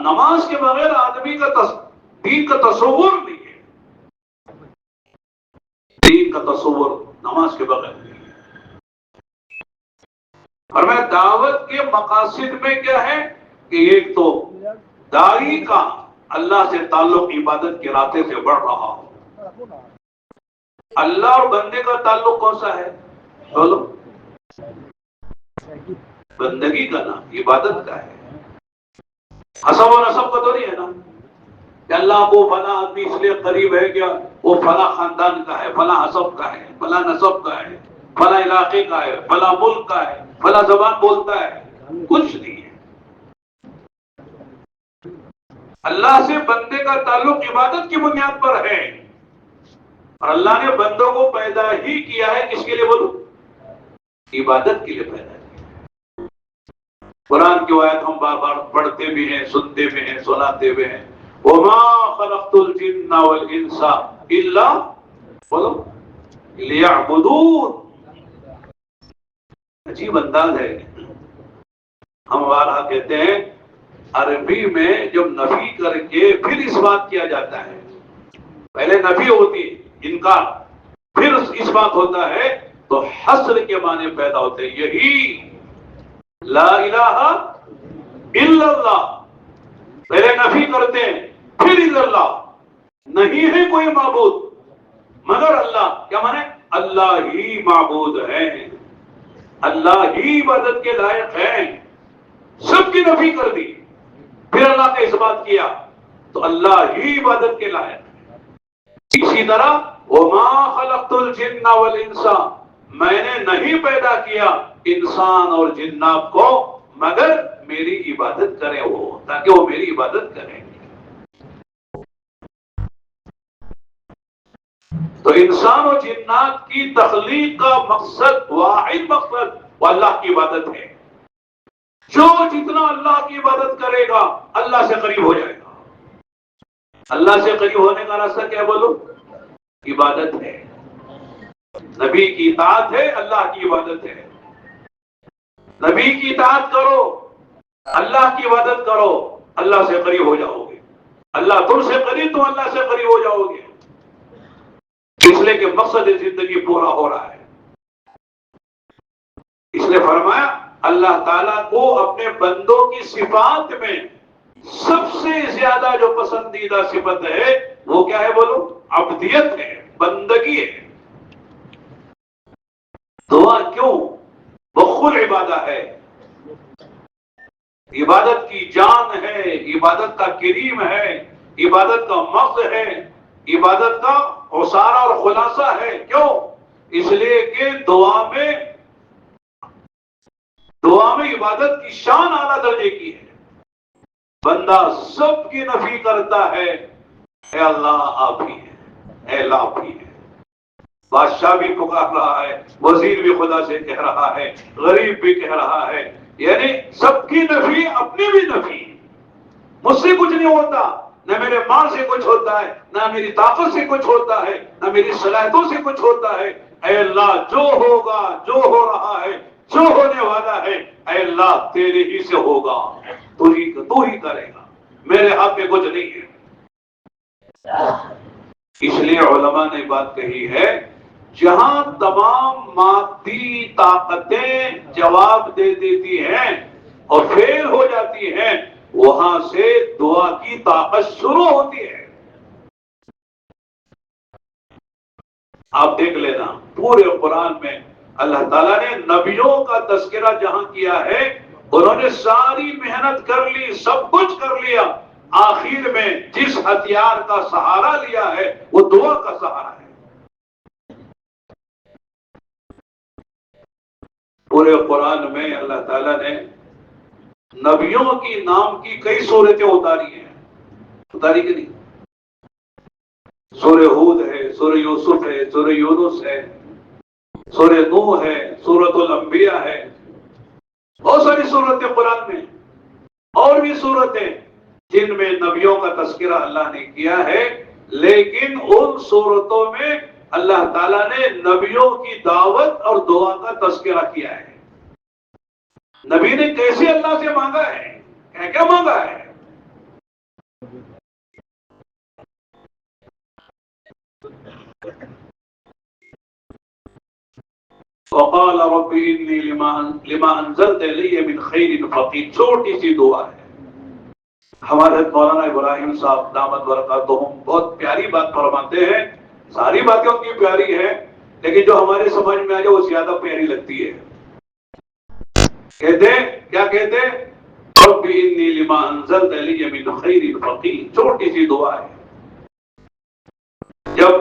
نماز کے بغیر آدمی کا دین کا تصور نہیں ہے، دین کا تصور نماز کے بغیر نہیں ہے۔ اور میں دعوت کے مقاصد میں کیا ہے کہ ایک تو داعی کا اللہ سے تعلق عبادت کے راستے سے بڑھ رہا ہو۔ اللہ اور بندے کا تعلق کون سا ہے؟ بولو، بندگی کا نا، عبادت کا ہے، حسب و نسب کا تو نہیں ہے نا کہ اللہ کو فلاں آدمی اس لیے قریب ہے کہ وہ فلاں خاندان کا ہے، فلاں حسب کا ہے، فلاں نسب کا ہے، فلاں علاقے کا ہے، فلاں ملک کا ہے، فلاں زبان بولتا ہے، کچھ نہیں ہے۔ اللہ سے بندے کا تعلق عبادت کی بنیاد پر ہے، اور اللہ نے بندوں کو پیدا ہی کیا ہے کس کے لیے؟ بولو، عبادت کے لیے پیدا کیا۔ قرآن کی آیت ہم بار بار پڑھتے بھی ہیں، سنتے بھی ہیں، سناتے بھی ہیں، وما خلقت الجن والانس الا بولو لیعبدون۔ عجیب انداز ہے، ہم بارہا کہتے ہیں عربی میں جب نفی کر کے پھر اس بات کیا جاتا ہے، پہلے نفی ہوتی ہے، انکار، پھر اس بات ہوتا ہے تو حصر کے معنی پیدا ہوتے ہیں۔ یہی لا الہ الا اللہ، پہلے نفی کرتے ہیں پھر الا اللہ، نہیں ہے کوئی معبود مگر اللہ، کیا مانے؟ اللہ ہی معبود ہے، اللہ ہی عبادت کے لائق ہے، سب کی نفی کر دی پھر اللہ کا اس بات کیا تو اللہ ہی عبادت کے لائق ہے۔ اسی طرح وما خلقت الجن والانس، میں نے نہیں پیدا کیا انسان اور جنات کو مگر میری عبادت کریں، وہ تاکہ وہ میری عبادت کریں۔ تو انسان اور جنات کی تخلیق کا مقصد، واحد مقصد، وہ اللہ کی عبادت ہے۔ جو جتنا اللہ کی عبادت کرے گا اللہ سے قریب ہو جائے گا. اللہ سے قریب ہونے کا راستہ کیا بولو؟ عبادت ہے. نبی کی اطاعت ہے، اللہ کی عبادت ہے. نبی کی اطاعت کرو، اللہ کی عبادت کرو، اللہ سے قریب ہو جاؤ گے. اللہ تم سے قریب، تو اللہ سے قریب ہو جاؤ گے. اس لیے کہ مقصد زندگی پورا ہو رہا ہے. اس لیے فرمایا اللہ تعالیٰ کو اپنے بندوں کی صفات میں سب سے زیادہ جو پسندیدہ صفت ہے وہ کیا ہے بولو؟ عبدیت ہے، بندگی ہے. دعا کیوں؟ وہ خود عبادت ہے، عبادت کی جان ہے، عبادت کا کریم ہے، عبادت کا مغز ہے، عبادت کا عصارہ اور خلاصہ ہے. کیوں؟ اس لیے کہ دعا میں عبادت کی شان اعلیٰ درجے کی ہے. بندہ سب کی نفی کرتا ہے، اے اللہ آپ ہی ہے، اے اللہ آپ ہی ہے. بادشاہ بھی پکار رہا ہے، وزیر بھی خدا سے کہہ رہا ہے، غریب بھی کہہ رہا ہے. یعنی سب کی نفی، اپنی بھی نفی. مجھ سے کچھ نہیں ہوتا، نہ میرے مال سے کچھ ہوتا ہے، نہ میری طاقت سے کچھ ہوتا ہے، نہ میری صلاحیتوں سے کچھ ہوتا ہے. اے اللہ جو ہوگا، جو ہو رہا ہے، جو ہونے والا ہے، اے اللہ تیرے ہی سے ہوگا، تو ہی کرے گا، میرے ہاتھ میں کچھ نہیں ہے. اس لیے علماء نے بات کہی ہے، جہاں تمام مادی طاقتیں جواب دے دیتی ہیں اور فیل ہو جاتی ہیں، وہاں سے دعا کی طاقت شروع ہوتی ہے. آپ دیکھ لینا پورے قرآن میں اللہ تعالیٰ نے نبیوں کا تذکرہ جہاں کیا ہے، انہوں نے ساری محنت کر لی، سب کچھ کر لیا، آخر میں جس ہتھیار کا سہارا لیا ہے وہ دعا کا سہارا ہے. پورے قرآن میں اللہ تعالیٰ نے نبیوں کی نام کی کئی صورتیں اتاری ہیں. اتاری کہ نہیں؟ سورہ ہود ہے، سورہ یوسف ہے، سورہ یونس ہے، سورہ نوح ہے، سورۃ الانبیاء ہے. بہت ساری صورتیں قرآن میں، اور بھی صورتیں جن میں نبیوں کا تذکرہ اللہ نے کیا ہے. لیکن ان صورتوں میں اللہ تعالیٰ نے نبیوں کی دعوت اور دعا کا تذکرہ کیا ہے. نبی نے کیسے اللہ سے مانگا ہے، کیا کیا مانگا ہے. وقال رب انی لما انزلت الی من خیر فقیر. چھوٹی سی دعا ہے. ہمارے مولانا ابراہیم صاحب دامت برکاتہم بہت پیاری بات فرماتے ہیں. ساری باتیں ان کی پیاری ہیں، لیکن جو ہمارے سمجھ میں آ جائے وہ زیادہ پیاری لگتی ہے. کہتے کیا کہتے؟ رب انی لما انزلت الی من خیر فقیر. چھوٹی سی دعا ہے. جب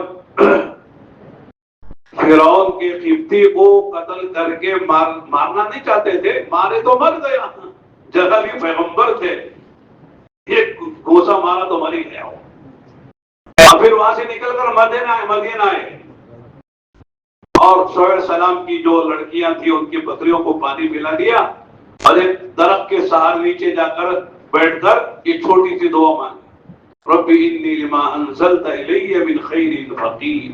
فرعون کے قبطی کو قتل کر کے مارنا نہیں چاہتے تھے، مارے تو مر گیا، جلالی پیغمبر تھے، ایک گوسا مارا تو مر ہی گیا. پھر وہاں سے نکل کر مدینہ آئے، اور شعیب السلام کی جو لڑکیاں تھیں ان کی بکریوں کو پانی پلا دیا، اور ایک درخت کے سہارے نیچے جا کر بیٹھ کر یہ چھوٹی سی دعا مانگی، رب انی لما انزلت الی من خیر فقیر.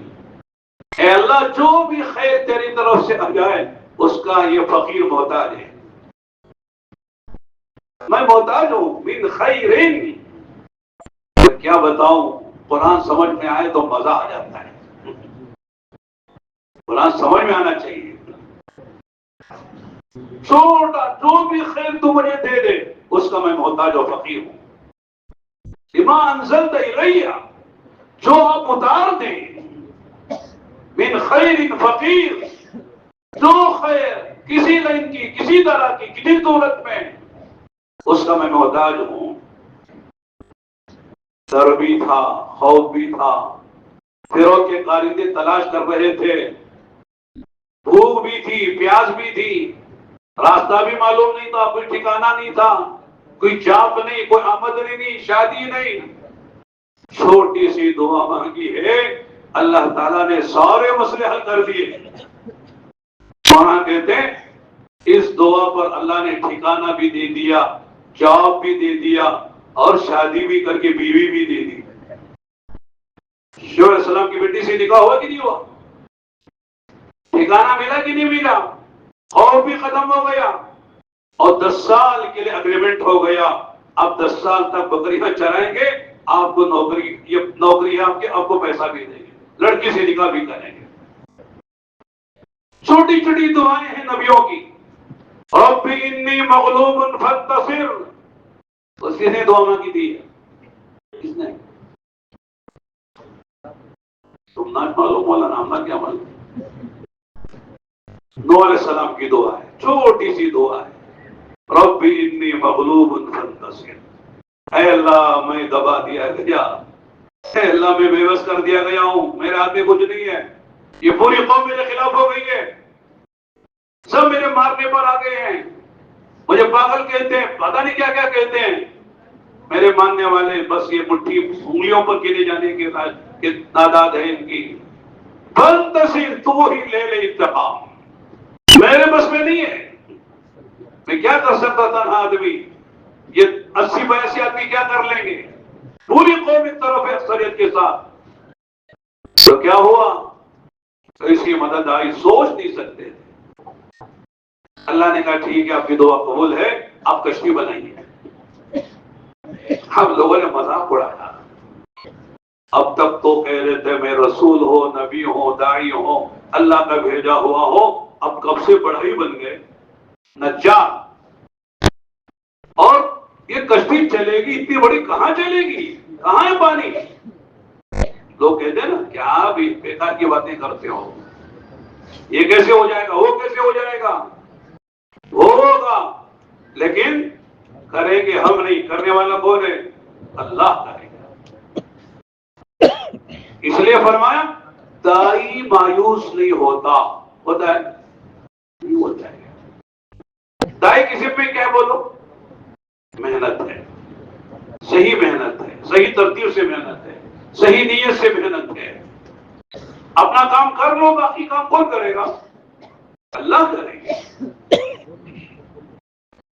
اے اللہ جو بھی خیر تیری طرف سے آ جائے اس کا یہ فقیر محتاج ہے، میں محتاج ہوں. من خیر، کیا بتاؤں، قرآن سمجھ میں آئے تو مزہ آ جاتا ہے. قرآن سمجھ میں آنا چاہیے. چھوٹا جو بھی خیر تو مجھے دے دے اس کا میں محتاج و فقیر ہوں. لما انزلت الی، جو آپ اتار دیں، من خیر فقیر، جو خیر کسی لائن کی، کسی طرح کی، کسی صورت میں، اس کا میں محتاج ہوں. ڈر بھی تھا، خوف بھی تھا، فرعون کے قاریندے تلاش کر رہے تھے، بھوک بھی تھی، پیاس بھی تھی، راستہ بھی معلوم نہیں تھا، کوئی ٹھکانہ نہیں تھا، کوئی جاب نہیں، کوئی آمدنی نہیں، شادی نہیں. چھوٹی سی دعا مانگی ہے، اللہ تعالیٰ نے سارے مسئلے حل کر دیے. وہاں کہتے ہیں اس دعا پر اللہ نے ٹھکانہ بھی دے دیا، جاب بھی دے دیا، اور شادی بھی کر کے بیوی بھی دے دی۔ شعیب علیہ السلام کی بیٹی سے نکاح ہوا کہ نہیں ہوا؟ ٹھکانہ ملا کہ نہیں ملا؟ خوف بھی ختم ہو گیا، اور 10 سال کے لیے اگریمنٹ ہو گیا، اب 10 سال تک بکریاں چرائیں گے، آپ کو نوکری، یہ نوکری ہے آپ کے، آپ کو پیسہ بھی دیں گے، لڑکی سے نکاح بھی کریں گے۔ چھوٹی چھوٹی دعائیں ہیں نبیوں کی۔ رب انی مغلوب فانتصر، اس نے دعا مانگی تھی، کس نے؟ تم نہ معلوم، مولانا ہم نہ کیا معلوم۔ نوح علیہ السلام کی دعا ہے، چھوٹی سی دعا ہے، رب انی مغلوب فانتصر، اے اللہ میں دبا دیا گیا، اے اللہ میں بے بس کر دیا گیا ہوں، میرے ہاتھ میں کچھ نہیں ہے، یہ پوری قوم میرے خلاف ہو گئی ہے، سب میرے مارنے پر آ گئے ہیں، مجھے پاگل کہتے ہیں، پتہ نہیں کیا کیا کہتے ہیں، میرے ماننے والے بس یہ مٹھی انگلیوں پر گنے جانے کے تعداد ہے ان کی۔ فانتصر، تو ہی لے لے انتقام، میرے بس میں نہیں ہے، میں کیا کر سکتا تھا نا آدمی، یہ 80-82 آدمی کیا کر لیں گے، پوری قوم ایک طرف ہے اکثریت کے ساتھ، تو کیا ہوا؟ تو اس کی مدد آئی، سوچ نہیں سکتے تھے۔ اللہ نے کہا ٹھیک ہے، آپ کی دعا قبول ہے، آپ کشتی بنائیے۔ ہم لوگوں نے مذاق اڑایا، اب تک تو کہہ رہے تھے میں رسول ہو، نبی ہو، داعی ہو، اللہ کا بھیجا ہوا ہو، اب کب سے بڑھئی بن گئے، نجار۔ اور یہ کشتی چلے گی اتنی بڑی، کہاں چلے گی، کہاں ہے پانی؟ لوگ کہتے ہیں نا کیا بھی بیکار کی باتیں کرتے ہو، یہ کیسے ہو جائے گا، وہ کیسے ہو جائے گا، وہ ہوگا، لیکن کریں گے ہم نہیں، کرنے والا کون ہے؟ اللہ کرے گا۔ اس لیے فرمایا دائی مایوس نہیں ہوتا، ہوتا ہے نہیں ہوتا ہے۔ دائی کسی پہ کیا بولو، محنت ہے، صحیح محنت ہے، صحیح ترتیب سے محنت ہے، صحیح نیت سے محنت ہے، اپنا کام کر لو، باقی کام کون کرے گا؟ اللہ کرے گا۔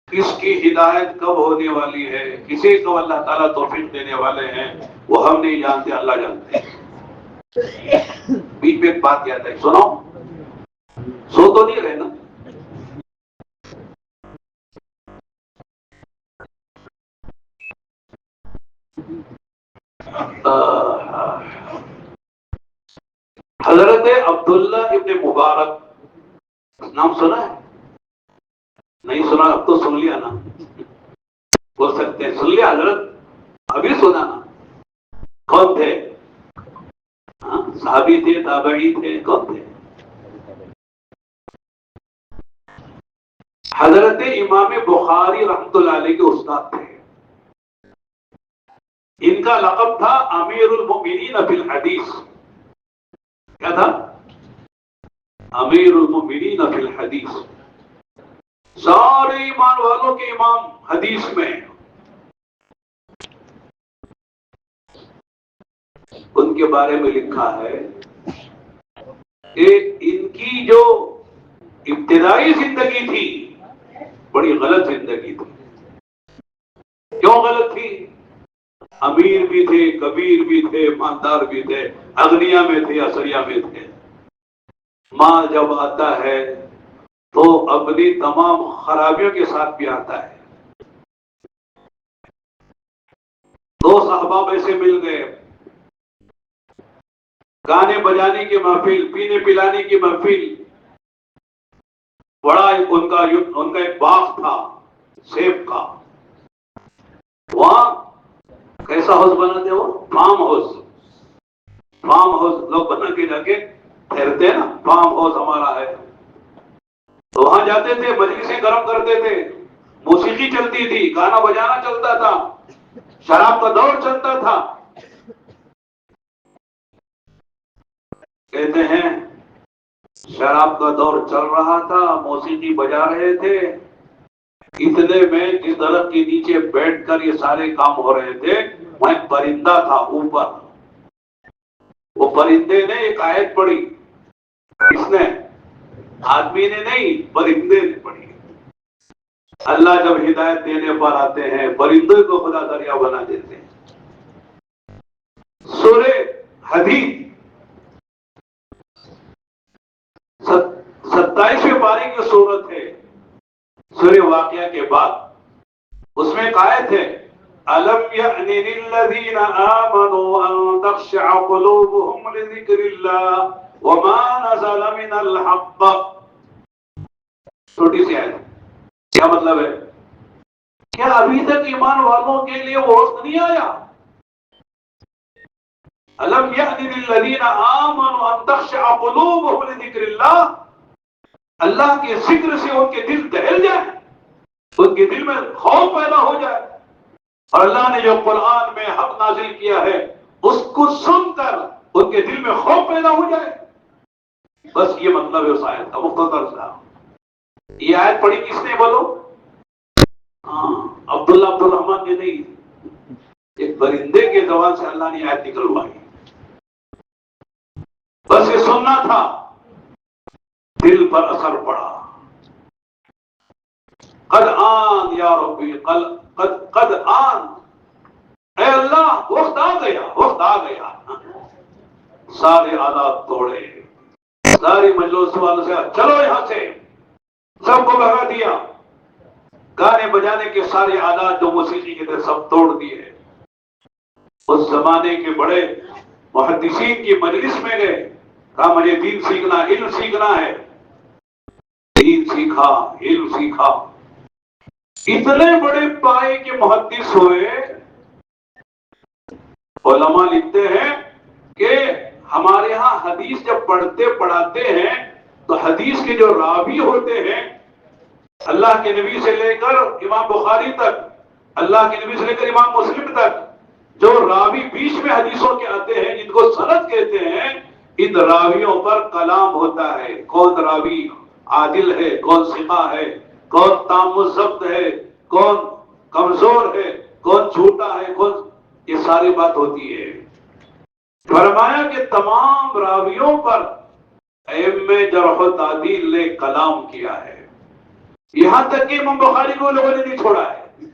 کس کی ہدایت کب ہونے والی ہے، کسی کو اللہ تعالیٰ توفیق دینے والے ہیں، وہ ہم نہیں جانتے، اللہ جانتے ہیں۔ بیچ میں ایک بات یاد ہے، سنو، سو تو نہیں رہے نا؟ حضرت عبداللہ ابن مبارک، نام سنا ہے؟ نہیں سنا؟ اب تو سن لیا نا، بول سکتے ہیں سن لیا حضرت، ابھی سنا نا؟ کون تھے؟ صحابی تھے، تابعی تھے، کون تھے؟ حضرت امام بخاری رحمۃ اللہ علیہ کے استاد تھے، ان کا لقب تھا امیر المؤمنین فی الحدیث۔ کیا تھا؟ امیر المؤمنین فی الحدیث، سارے ایمان والوں کے امام حدیث میں۔ ان کے بارے میں لکھا ہے کہ ان کی جو ابتدائی زندگی تھی بڑی غلط زندگی تھی۔ کیوں غلط تھی؟ امیر بھی تھے، کبیر بھی تھے، مالدار بھی تھے، اغنیا میں تھے، اثریا میں تھے۔ مال جب آتا ہے تو اپنی تمام خرابیوں کے ساتھ بھی آتا ہے۔ دو صحابہ ایسے مل گئے، گانے بجانے کی محفل، پینے پلانے کی محفل، بڑا ان کا ایک باغ تھا سیب کا، وہاں کیسا ہاؤس بناتے وہ؟ فارم ہاؤس، فارم ہاؤس لوگ بنا کے جا کے ٹھہرتے ہیں نا، فارم ہاؤس ہمارا ہے، تو وہاں جاتے تھے، مجلسیں گرم کرتے تھے، موسیقی چلتی تھی، گانا بجانا چلتا تھا، شراب کا دور چلتا تھا۔ کہتے ہیں شراب کا دور چل رہا تھا، موسیقی بجا رہے تھے، اتنے میں جس درخت کے نیچے بیٹھ کر یہ سارے کام ہو رہے تھے وہیں پرندہ تھا اوپر، وہ پرندے نے ایک آیت پڑھی، اس نے، آدمی نے نہیں، پرندے نے پڑھی، اللہ جب ہدایت دینے پر آتے ہیں پرندوں کو خدا دریا بنا دیتے ہیں. سورہ حدید 27ویں پارے کی صورت ہے سورہ واقعہ کے بعد. اس میں ایک آیت ہے أَلَمْ يَأْنِ لِلَّذِينَ آمَنُوا أَن تَخْشَعَ قُلُوبُهُمْ لِذِكْرِ اللَّهِ وَمَا نَزَلَ مِنَ الْحَقِّ. چھوٹی سی آیت. کیا مطلب ہے؟ کیا ابھی تک ایمان والوں کے لیے وہ وقت نہیں آیا؟ أَلَمْ يَأْنِ لِلَّذِينَ آمَنُوا أَن تَخْشَعَ قُلُوبُهُمْ لِذِكْرِ اللَّهِ. اللہ کے ذکر سے ان کے دل دہل جائیں، ان کے دل میں خوف پیدا ہو جائے. اور اللہ نے جو قرآن میں حق نازل کیا ہے اس کو سن کر ان کے دل میں خوف پیدا ہو جائے. بس یہ مطلب ہے اس آیت کا مختصر سا. یہ آیت پڑھی کس نے بولو؟ ہاں، عبداللہ عبد الرحمن نے نہیں، ایک پرندے کے زبان سے اللہ نے آیت نکلوائی. بس یہ سننا تھا، دل پر اثر پڑا. قد آن یا ربی قد آن، اے اللہ وقت آ گیا، وقت آ گیا. سارے عادات توڑے، ساری مجلس والوں سے چلو یہاں سے، سب کو بھگا دیا. گانے بجانے کے سارے عادات جو موسیقی کے تھے سب توڑ دیے. اس زمانے کے بڑے محدثین کی مجلس میں گئے، کہا مجھے دین سیکھنا، علم سیکھنا ہے. دین سیکھا، علم سیکھا. اتنے بڑے پائے کے محدث ہوئے. علماء لکھتے ہیں کہ ہمارے ہاں حدیث جب پڑھاتے ہیں تو حدیث کے جو راوی ہوتے ہیں، اللہ کے نبی سے لے کر امام بخاری تک، اللہ کے نبی سے لے کر امام مسلم تک، جو راوی بیچ میں حدیثوں کے آتے ہیں جن کو سند کہتے ہیں، ان راویوں پر کلام ہوتا ہے. کون راوی عادل ہے، کون ثقہ ہے، کون تام الضبط ہے، کون کمزور ہے، کون جھوٹا ہے، کون، یہ ساری بات ہوتی ہے. فرمایا کہ تمام راویوں پر ائمہ جرح و تعدیل نے کلام کیا ہے. یہاں تک کہ امام بخاری کو لوگوں نے نہیں چھوڑا ہے،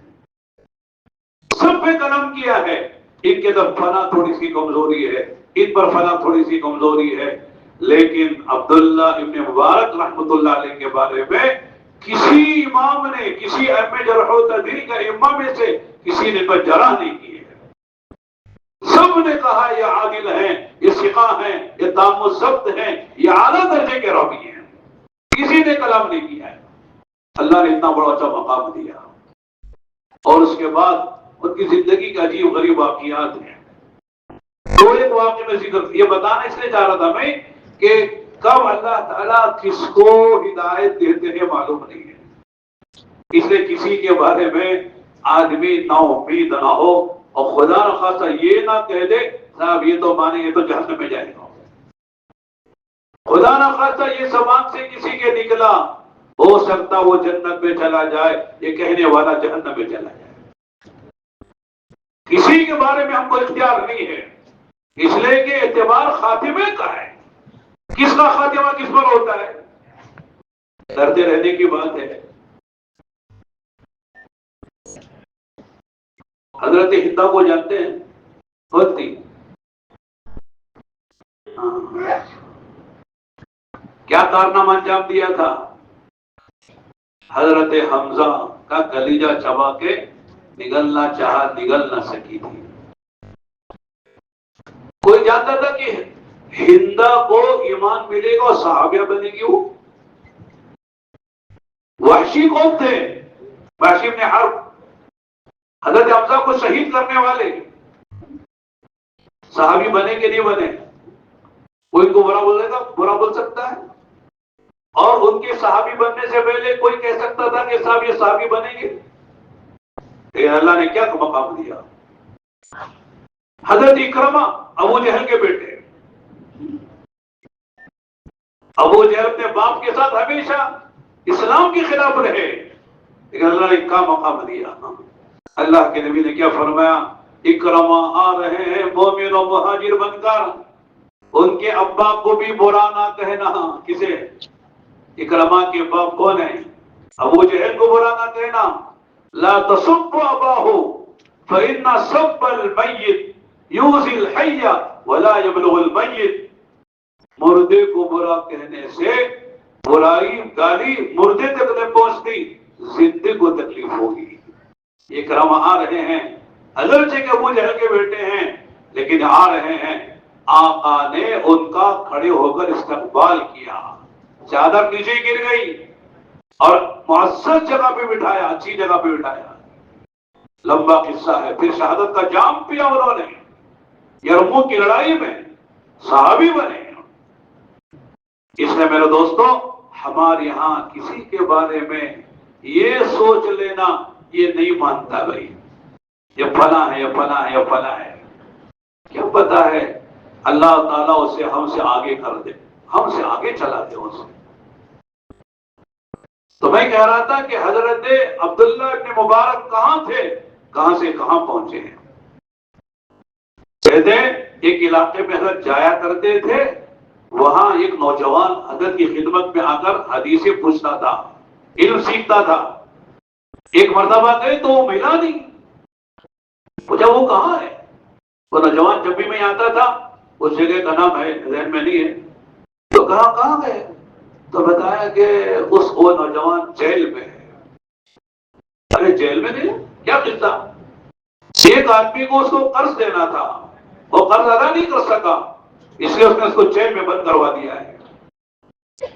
سب پہ کلام کیا ہے. ان کے اندر فلاں تھوڑی سی کمزوری ہے، ان پر فلاں تھوڑی سی کمزوری ہے. لیکن عبداللہ ابن مبارک رحمت اللہ علیہ کے بارے میں کسی امام نے، کسی ائمہ جرح و تعدیل کا امام میں سے کسی نے کوئی جرح نہیں کی ہے. سب نے کہا یہ عادل ہیں، یہ ثقہ ہیں، یہ تام الضبط ہیں، یہ اعلیٰ درجے کے راوی ہیں. کسی نے کلام نہیں کیا ہے. اللہ نے اتنا بڑا اچھا مقام دیا. اور اس کے بعد ان کی زندگی کا عجیب غریب واقعات ہیں. تو ایک واقعہ میں ذکر یہ بتانا اس لیے چاہ رہا تھا میں کہ کب اللہ تعالیٰ کس کو ہدایت دیتے ہیں معلوم نہیں ہے. اس لیے کسی کے بارے میں آدمی نا امید نہ ہو اور خدا نہ خاصا یہ نہ کہہ دے صاحب یہ تو مانے یہ تو جہنم میں جائے گا. خدا نہ خاصا یہ زبان سے کسی کے نکلا، ہو سکتا وہ جنت میں چلا جائے، یہ کہنے والا جہنم میں چلا جائے. کسی کے بارے میں ہم کو اختیار نہیں ہے، اس لیے کہ اعتبار خاتمے کا ہے. کس کا خاتمہ کس پر ہوتا ہے، ڈرتے رہنے کی بات ہے. حضرت ہندا کو جانتے ہیں؟ ہوتی کیا کارنامہ انجام دیا تھا؟ حضرت حمزہ کا کلیجہ چبا کے نگلنا چاہا، نگل نہ سکی تھی. کوئی جانتا تھا کہ ہندا کو ایمان ملے گا اور صحابیہ بنے گی؟ وہ وحشی کون تھے؟ وحشی بن حرب، حضرت حمزہ کو شہید کرنے والے. صحابی بنے کہ نہیں بنے؟ کوئی کو برا بولے گا، برا بول سکتا ہے. اور ان کے صحابی بننے سے پہلے کوئی کہہ سکتا تھا کہ صاحب یہ صحابی بنیں گے. لیکن اللہ نے کیا مقام دیا. حضرت اکرمہ ابو جہل کے بیٹے، ابو جہل اپنے باپ کے ساتھ ہمیشہ اسلام کے خلاف رہے، لیکن اللہ نے کیا مقام دیا. اللہ کے نبی نے کیا فرمایا، اکرمہ آ رہے ہیں مومن و مہاجر بن کر، ان کے ابا کو بھی برا نہ کہنا. کسے؟ اکرمہ کے باپ کون ہیں؟ ابو جہل کو برا نہ کہنا، لا تسب اباہ فإن سب المیت یؤذی الحی ولا یبلغ المیت، مردے کو برا کہنے سے برائی گالی مردے تک نہیں پہنچتی، زندے کو تکلیف ہوگی۔ یہ کرام آ رہے ہیں، اگرچہ کہ ابو جہل کے بیٹے ہیں لیکن آ رہے ہیں، آقا نے ان کا کھڑے ہو کر استقبال کیا، چادر نیچے گر گئی اور معزز جگہ پہ بٹھایا، اچھی جگہ پہ بٹھایا۔ لمبا قصہ ہے، پھر شہادت کا جام پیا انہوں نے، یرموک کی لڑائی میں صحابی بنے۔ اس لیے میرے دوستو، ہمارے یہاں کسی کے بارے میں یہ سوچ لینا یہ نہیں مانتا بھائی، یہ فلاں ہے، یہ فلاں ہے، یہ فلاں ہے، کیا پتا ہے اللہ تعالیٰ اسے ہم سے آگے کر دے، ہم سے آگے چلا دے اسے۔ تو میں کہہ رہا تھا کہ حضرت عبداللہ ابن مبارک کہاں تھے، کہاں سے کہاں پہنچے ہیں۔ کہتے ہیں ایک علاقے میں حضرت جایا کرتے تھے، وہاں ایک نوجوان حضرت کی خدمت میں آ کر حدیثیں پوچھتا تھا، علم سیکھتا تھا۔ ایک مرتبہ گئے تو وہ ملا نہیں، پوچھا وہ کہاں ہے؟ وہ نوجوان جب بھی میں آتا تھا اس جگہ کا نام ہے ذہن میں نہیں ہے، تو کہاں گئے؟ تو بتایا کہ وہ نوجوان جیل میں ہے۔ ارے جیل میں نہیں، کیا قصہ؟ ایک آدمی کو اس کو قرض دینا تھا، وہ قرض ادا نہیں کر سکا، اس لیے اس نے اس کو جیل میں بند کروا دیا ہے۔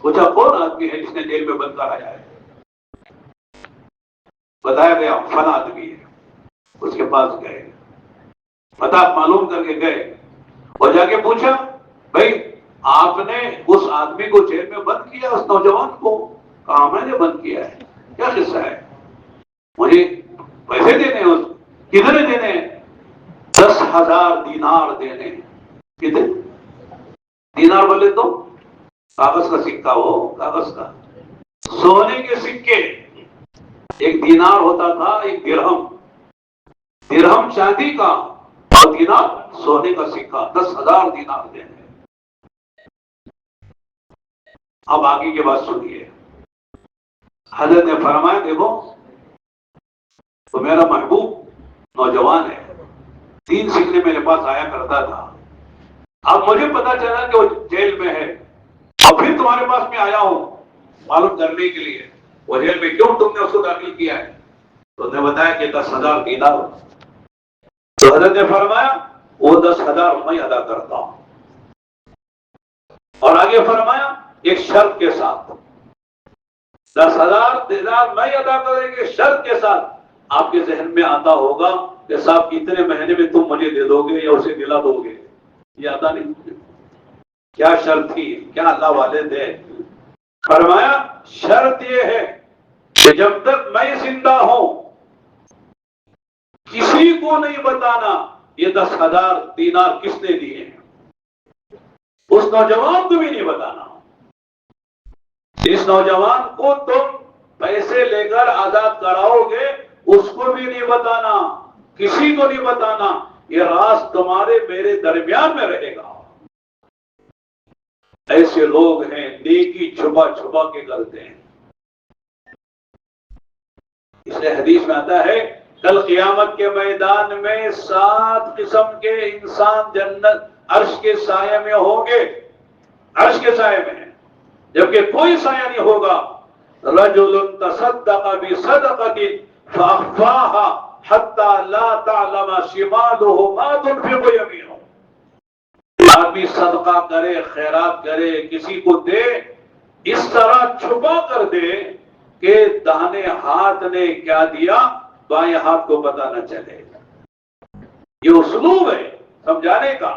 پوچھا کون آدمی ہے جس نے جیل میں بند کرایا ہے؟ بتایا گیا فلاں آدمی ہے۔ اس کے پاس گئے، پتہ معلوم کر کے گئے اور جا کے پوچھا بھائی آپ نے اس آدمی کو جیل میں بند کیا، اس نوجوان کو؟ کہا میں نے بند کیا ہے۔ کیا قصہ ہے؟ مجھے پیسے دینے ہیں، کتنے دینے ہیں؟ 10,000 دینار دینے ہیں۔ کتنے دینار بولے تو کاغذ کا سکہ، ہو کاغذ کا، سونے کے سکے۔ ایک دینار ہوتا تھا، ایک درہم، درہم چاندی کا اور دینار سونے کا سکہ، 10,000 دینار دینے۔ اب آگے کی بات سنیے، حضرت نے فرمایا دیکھو تو میرا محبوب نوجوان ہے، دین سیکھنے میرے پاس آیا کرتا تھا، اب مجھے پتا چلا کہ وہ جیل میں ہے، اور پھر تمہارے پاس میں آیا ہوں معلوم کرنے کے لیے وہ جیل میں کیوں تم نے اس کو داخل کیا ہے۔ تو انہوں نے بتایا کہ 10,000 دینار۔ تو حضرت نے فرمایا وہ 10,000 میں ادا کرتا ہوں، اور آگے فرمایا ایک شرط کے ساتھ، 10,000 دینار میں ادا کریں گے شرط کے ساتھ۔ آپ کے ذہن میں آتا ہوگا کہ صاحب اتنے مہینے میں تم مجھے دے دو گے یا اسے دلا دو گے، یہ آتا نہیں؟ کیا شرط تھی، کیا اللہ والے تھے؟ فرمایا شرط یہ ہے کہ جب تک میں زندہ ہوں کسی کو نہیں بتانا یہ 10,000 دینار کس نے دیے ہیں، اس نوجوان کو بھی نہیں بتانا۔ اس نوجوان کو تم پیسے لے کر آزاد کراؤ گے، اس کو بھی نہیں بتانا، کسی کو نہیں بتانا، یہ راز تمہارے میرے درمیان میں رہے گا۔ ایسے لوگ ہیں نیکی چھپا چھپا کے کرتے ہیں، اس لیے حدیث میں آتا ہے کل قیامت کے میدان میں 7 قسم کے انسان جنت عرش کے سائے میں ہوں گے، عرش کے سائے میں، جبکہ کوئی سایہ نہیں ہوگا۔ رجل تصدق بصدقۃ فاخفاها حتى لا تعلم شماله ما تنفق يمينه۔ آدمی صدقہ کرے، خیرات کرے، کسی کو دے، اس طرح چھپا کر دے کہ داہنے ہاتھ نے کیا دیا بائیں ہاتھ کو پتہ نہ چلے۔ یہ اسلوب ہے سمجھانے کا،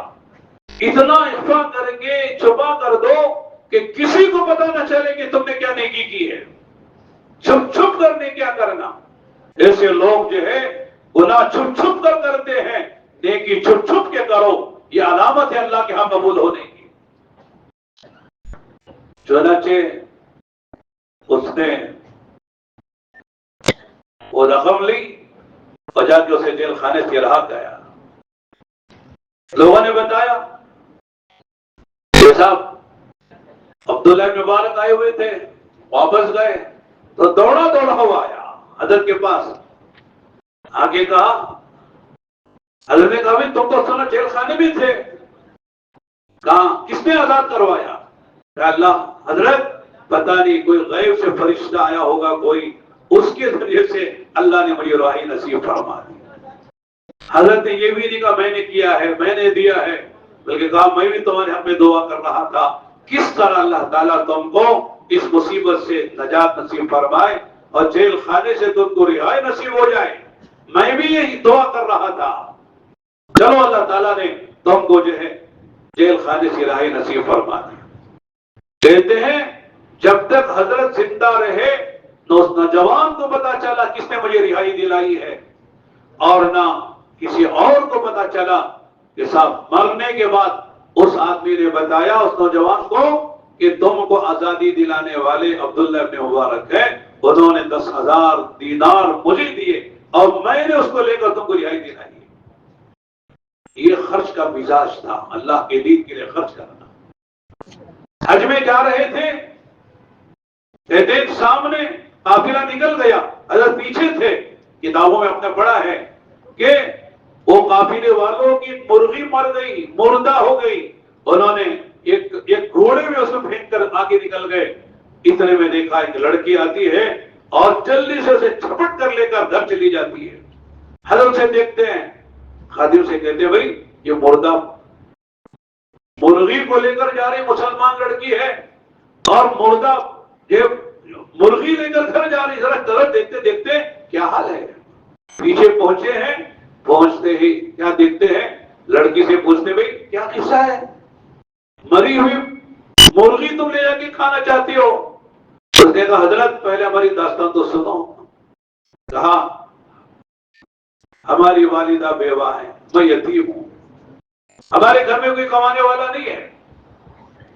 اتنا اخفا کر کے چھپا کر دو کہ کسی کو پتہ نہ چلے کہ تم نے کیا نیکی کی ہے، چھپ چھپ کر نے کیا کرنا۔ ایسے لوگ جو ہے گناہ چھپ چھپ کر کرتے ہیں، نیکی چھپ چھپ کے کرو، یہ علامت ہے اللہ کے ہاں قبول ہونے کی۔ چنانچہ اس نے وہ رقم لی اور جا کے اسے جیل خانے سے رہا گیا۔ لوگوں نے بتایا کہ صاحب عبداللہ بن مبارک آئے ہوئے تھے، واپس گئے، تو دوڑا دوڑا ہوا آیا حضرت کے پاس، آگے کہا، حضرت نے کہا تم تو سنا جیل خانے میں تھے، کہا کس نے آزاد کروایا؟ کہ اللہ حضرت پتہ نہیں کوئی غیب سے فرشتہ آیا ہوگا کوئی، اس کے ذریعے سے اللہ نے مجھے رہائی نصیب فرما دی۔ حضرت نے یہ بھی نہیں کہا میں نے کیا ہے میں نے دیا ہے، بلکہ کہا میں بھی تمہارے حق میں دعا کر رہا تھا کس طرح اللہ تعالیٰ تم کو اس مصیبت سے نجات نصیب فرمائے اور جیل خانے سے تم کو رہائی نصیب ہو جائے، میں بھی یہی دعا کر رہا تھا۔ چلو اللہ تعالیٰ نے تم کو جو ہے جیل خانے سے رہائی نصیب فرما دی۔ کہتے ہیں جب تک حضرت زندہ رہے تو اس نوجوان کو پتا چلا کس نے مجھے رہائی دلائی ہے، اور نہ کسی اور کو پتا چلا کہ صاحب مرنے کے بعد اس آدمی نے بتایا اس نوجوان کو کہ تم کو آزادی دلانے والے عبداللہ ابن مبارک ہے، انہوں نے 10,000 دینار مجھے دیے اور میں نے اس کو لے کر تم کو رہائی دلائی۔ یہ خرچ کا مزاج تھا، اللہ کے دین کے لیے خرچ کرنا۔ حج میں جا رہے تھے، کہتے ہیں سامنے قافلہ نکل گیا، حضرت پیچھے تھے، کتابوں میں اپنے پڑھا ہے کہ وہ قافلے والوں کی مرغی مر گئی، مردہ ہو گئی، انہوں نے ایک گھوڑے میں اس کو پھینک کر آگے نکل گئے۔ اتنے میں دیکھا ایک لڑکی آتی ہے اور جلدی سے اسے جھپٹ کر لے کر گھر چلی جاتی ہے۔ حضرت سے دیکھتے ہیں، خادم سے کہتے ہیں بھائی یہ مردہ مرغی کو لے کر جا رہی مسلمان لڑکی ہے اور مردہ یہ مرغی لے کر گھر جا رہی، ذرا طرف دیکھتے دیکھتے کیا حال ہے۔ پیچھے پہنچے ہیں، پہنچتے ہی کیا دیکھتے ہیں، لڑکی سے پوچھتے بھائی کیا قصہ ہے، مری ہوئی مرغی تم لے جا کے کھانا چاہتی ہو؟ اس نے کہا حضرت پہلے ہماری داستان تو سنو۔ کہا ہماری والدہ بیوہ ہے، میں یتیم ہوں، ہمارے گھر میں کوئی کمانے والا نہیں ہے،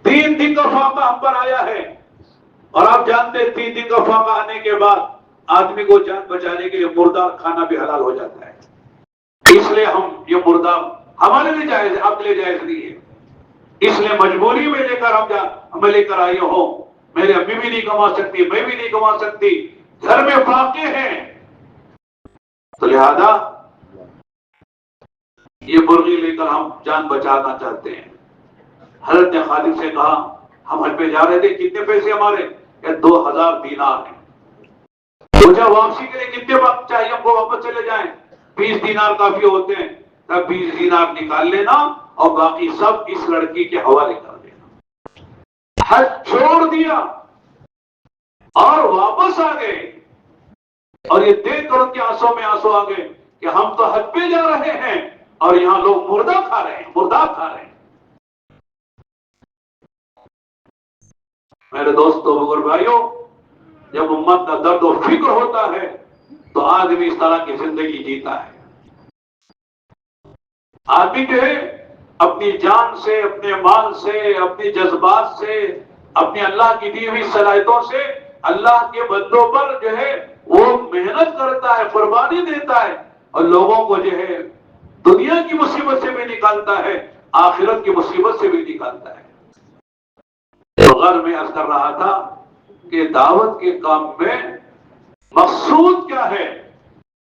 3 دن کا فاقہ ہم پر آیا ہے، اور آپ جانتے ہیں 3 دن کا فاقہ آنے کے بعد آدمی کو جان بچانے کے لیے مردہ کھانا بھی حلال ہو جاتا ہے، اس لیے ہم یہ مردہ ہمارے لیے جائز ہے، آپ کے لیے جائز نہیں ہے، اس لیے مجبوری میں لے کر ہمیں لے کر آئے ہو، میری امی بھی نہیں کما سکتی، میں بھی نہیں کما سکتی، گھر میں فاقے ہیں، تو لہذا یہ مرغی لے کر ہم جان بچانا چاہتے ہیں۔ حضرت نے خادم سے کہا ہم حج پہ جا رہے تھے، کتنے پیسے ہمارے؟ کہ 2,000 دینار ہیں۔ پوچھا واپسی کے لیے کتنے وقت چاہیے ہم کو واپس چلے جائیں؟ 20 دینار کافی ہوتے ہیں، تب 20 دینار نکال لینا اور باقی سب اس لڑکی کے حوالے کر دینا۔ حج چھوڑ دیا اور واپس آ گئے، اور یہ دیکھ کر ان کے آنسوں میں آنسو آ گئے کہ ہم تو حج پہ جا رہے ہیں اور یہاں لوگ مردہ کھا رہے ہیں، مردہ کھا رہے ہیں۔ میرے دوستو بزرگ بھائیوں، جب امت کا درد و فکر ہوتا ہے تو آدمی اس طرح کی زندگی جیتا ہے۔ آدمی جو ہے اپنی جان سے، اپنے مال سے، اپنی جذبات سے، اپنی اللہ کی دی ہوئی صلاحیتوں سے اللہ کے بندوں پر جو ہے وہ محنت کرتا ہے، قربانی دیتا ہے، اور لوگوں کو جو ہے دنیا کی مصیبت سے بھی نکالتا ہے، آخرت کی مصیبت سے بھی نکالتا ہے۔ تو غر میں عرض کر رہا تھا کہ دعوت کے کام میں مقصود کیا ہے؟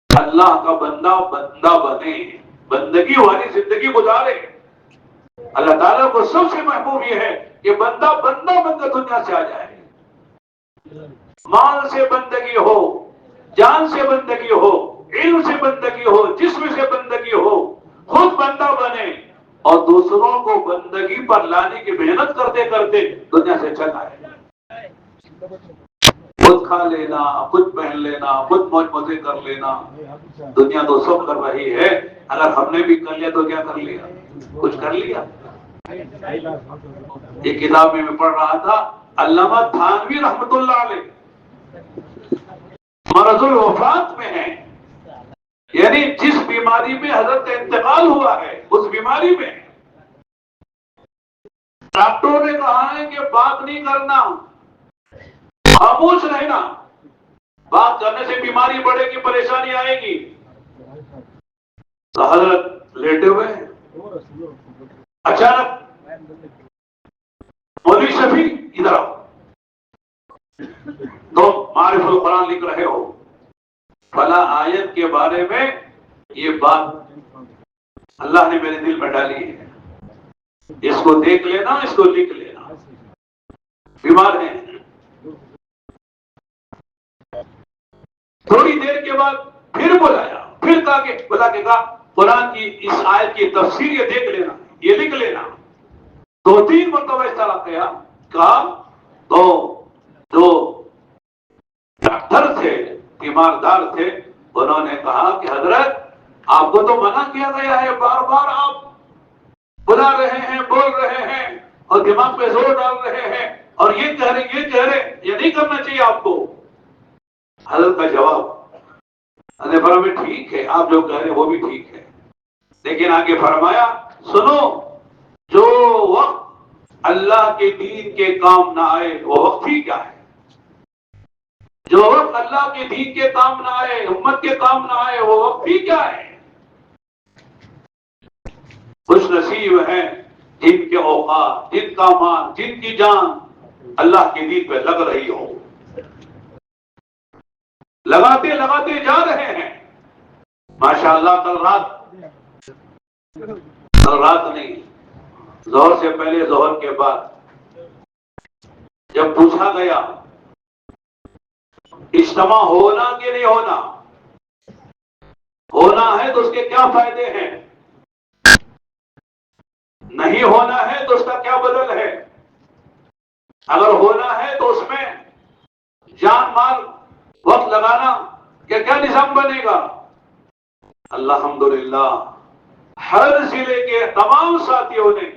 اللہ کا بندہ بندہ بنے، بندگی والی زندگی گزارے۔ اللہ تعالیٰ کو سب سے محبوب یہ ہے کہ بندہ بندہ بندہ دنیا سے آ جائے، مال سے بندگی ہو، جان سے بندگی ہو، علم سے بندگی ہو، جسم سے بندگی ہو، خود بندہ بنے اور دوسروں کو بندگی پر لانے کی محنت کرتے کرتے دنیا سے چل آئے۔ خود کھا لینا، خود پہن لینا، خود موج مزے کر لینا، دنیا تو سب کر رہی ہے، اگر ہم نے بھی کر لیا تو کیا کر لیا؟ کچھ کر لیا۔ ایک کتاب میں پڑھ رہا تھا، علامہ تھانوی رحمت اللہ علیہ مرض الوفات میں ہے، یعنی جس بیماری میں حضرت کا انتقال ہوا ہے اس بیماری میں ڈاکٹروں نے کہا ہے کہ بات نہیں کرنا، خاموش رہنا، بات کرنے سے بیماری بڑھے گی، پریشانی آئے گی۔ تو حضرت لیٹے ہوئے ہیں، اچانک مولوی شفیع ادھر آؤ، تو معارف القرآن لکھ رہے ہو فلاں آیت کے بارے میں یہ بات اللہ نے میرے دل میں ڈالی ہے، اس کو دیکھ لینا، اس کو لکھ لینا. بیمار ہیں. تھوڑی دیر کے بعد پھر بلایا، پھر کہا کہ بلا کے کہا قرآن کی اس آیت کی تفسیر یہ دیکھ لینا، یہ لکھ لینا. 2-3 مرتبہ اس طرح کہا تو جو ڈاکٹر تھے، تیماردار تھے، انہوں نے کہا کہ حضرت آپ کو تو منع کیا گیا ہے، بار بار آپ بلا رہے ہیں، بول رہے ہیں اور دماغ پہ زور ڈال رہے ہیں اور یہ کہہ رہے یہ نہیں کرنا چاہیے آپ کو. حضرت کا جواب نے فرمایا ٹھیک ہے، آپ جو کہہ رہے ہیں وہ بھی ٹھیک ہے، لیکن آگے فرمایا سنو، جو وقت اللہ کے دین کے کام نہ آئے وہ وقت ہی کیا ہے؟ جو وقت اللہ کے دین کے کام نہ آئے، امت کے کام نہ آئے، وہ وقت ہی کیا ہے؟ خوش نصیب ہیں جن کے اوقات، جن کا مال، جن کی جان اللہ کے دین پہ لگ رہی ہو. لگاتے لگاتے جا رہے ہیں. ماشاءاللہ کل رات نہیں، ظہر سے پہلے ظہر کے بعد جب پوچھا گیا اجتماع ہونا کہ نہیں ہونا، ہونا ہے تو اس کے کیا فائدے ہیں، نہیں ہونا ہے تو اس کا کیا بدل ہے، اگر ہونا ہے تو اس میں جان مال وقت لگانا کہ کیا نظام بنے گا. الحمدللہ ہر ضلع کے تمام ساتھیوں نے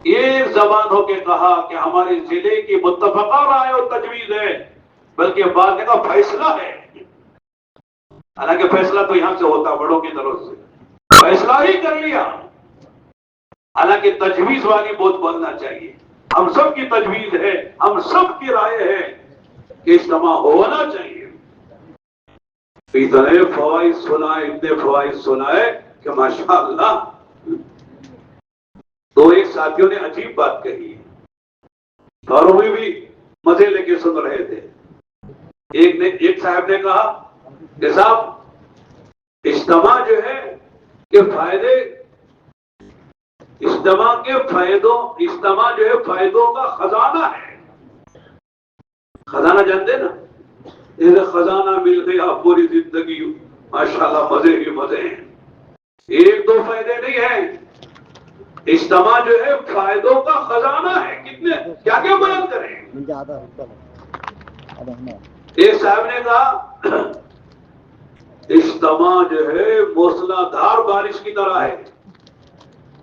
ایک زبان ہو کے کہا کہ ہمارے ضلع کی متفقہ رائے اور تجویز ہے، بلکہ بعد کا فیصلہ ہے. حالانکہ فیصلہ تو یہاں سے ہوتا بڑوں کی طرف سے، فیصلہ ہی کر لیا. حالانکہ تجویز والی بہت بولنا چاہیے. ہم سب کی تجویز ہے، ہم سب کی رائے ہے کہ اجتماع ہونا چاہیے. اتنے فوائد سنائے، اتنے فوائد سنائے کہ ماشاءاللہ. تو ایک ساتھیوں نے عجیب بات کہی، اور وہ بھی مزے لے کے سن رہے تھے. ایک صاحب نے کہا کہ صاحب اجتماع جو ہے کہ فائدے، اجتماع جو ہے فائدوں کا خزانہ ہے. خزانہ جانتے نا، یہ خزانہ مل گیا پوری زندگی، ماشاءاللہ مزے ہی مزے ہیں. 1-2 فائدے نہیں ہیں، اجتماع جو ہے فائدوں کا خزانہ ہے. کتنے کیا کیا بیان کریں. ایک صاحب نے کہا اجتماع جو ہے موسلا دھار بارش کی طرح ہے.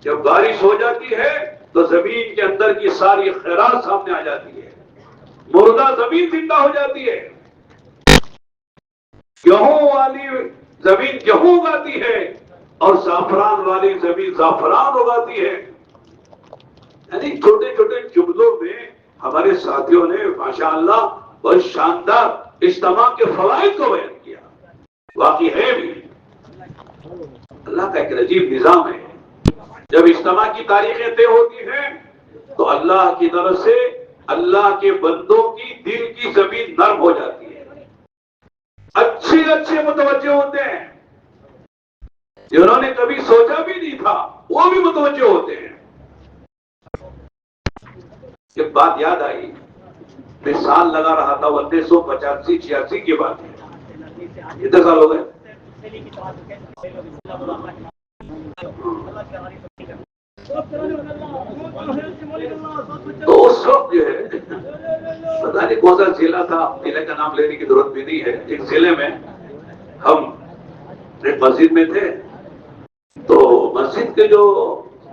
جب بارش ہو جاتی ہے تو زمین کے اندر کی ساری خیرات سامنے آ جاتی ہے، مردہ زمین زندہ ہو جاتی ہے. گیہوں والی زمین گیہوں اگاتی ہے اور زعفران والی زمین زعفران اگاتی ہے. یعنی چھوٹے چھوٹے جملوں میں ہمارے ساتھیوں نے ماشاءاللہ بہت شاندار اجتماع کے فوائد کو بیان کیا. واقعی ہے بھی اللہ کا ایک عجیب نظام ہے. جب اجتماع کی تاریخیں طے ہوتی ہیں تو اللہ کی طرف سے اللہ کے بندوں کی دل کی زمین نرم ہو جاتی ہے. اچھے متوجہ ہوتے ہیں، جنہوں نے کبھی سوچا بھی نہیں تھا وہ بھی متوجہ ہوتے ہیں. ایک بات یاد آئی، میں سال لگا رہا تھا 1985-86 کی بات ہے. کتنے سال ہو گئے؟ تو اس وقت جو ہے پتا نہیں کون سا ضلع تھا، ضلع کا نام لینے کی ضرورت بھی نہیں ہے. ایک ضلع میں ہم ایک مسجد میں تھے، تو مسجد کے جو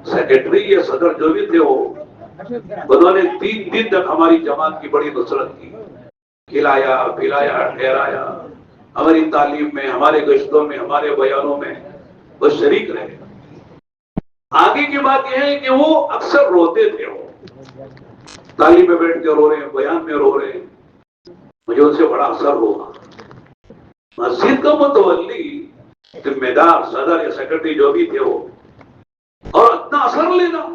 سیکرٹری یا صدر جو بھی تھے وہ انہوں نے 3 دن تک ہماری جماعت کی بڑی نصرت کی. کھلایا پلایا ٹھہرایا، ہماری تعلیم میں، ہمارے گشتوں میں، ہمارے بیانوں میں وہ شریک رہے. آگے کی بات یہ ہے کہ وہ اکثر روتے تھے. وہ تعلیم میں بیٹھ کے رو رہے ہیں، بیان میں رو رہے ہیں. مجھے ان سے بڑا اثر ہوا. مسجد کا متولی، ذمہ دار صدر یا سیکرٹری جو بھی تھے وہ، اور اتنا اثر لینا.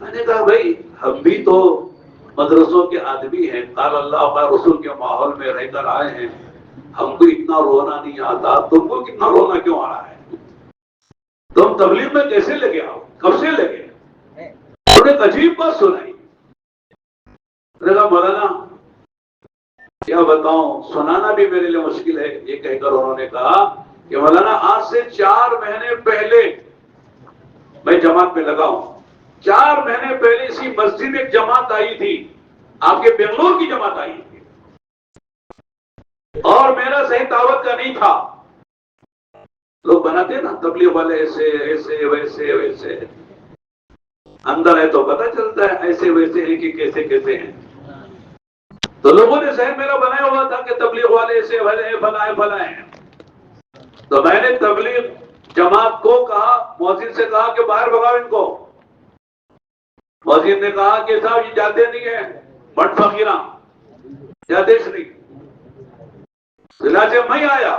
میں نے کہا بھائی ہم بھی تو مدرسوں کے آدمی ہیں، قال اللہ قال رسول کے ماحول میں رہ کر آئے ہیں، ہم کو اتنا رونا نہیں آتا، تم کو کتنا رونا کیوں آ رہا ہے؟ تم تبلیغ میں کیسے لگے آؤ؟ کب سے لگے؟ انہوں نے ایک عجیب بات سنائی، مولانا کیا بتاؤں، سنانا بھی میرے لیے مشکل ہے، یہ کہہ کر انہوں نے کہا کہ مولانا آج سے 4 مہینے پہلے میں جماعت میں لگا ہوں، 4 مہینے پہلے اسی مسجد میں ایک جماعت آئی تھی، آپ کے بنگلور کی جماعت آئی تھی، اور میرا صحیح دعوت کا نہیں تھا۔ لوگ بناتے نا تبلیغ والے ایسے ایسے ویسے ویسے، اندر ہے تو پتہ چلتا ہے ایسے ویسے ہیں کہ کیسے کیسے ہیں۔ تو لوگوں نے ذہن میرا بنایا ہوا تھا کہ تبلیغ والے ایسے فلاں ہیں۔ تو میں نے تبلیغ جماعت کو کہا، مؤذن سے کہا کہ باہر بھگاؤ ان کو۔ مؤذن نے کہا کہ صاحب یہ جاتے نہیں ہیں، بٹ فقیراں جاتے نہیں، سے میں آیا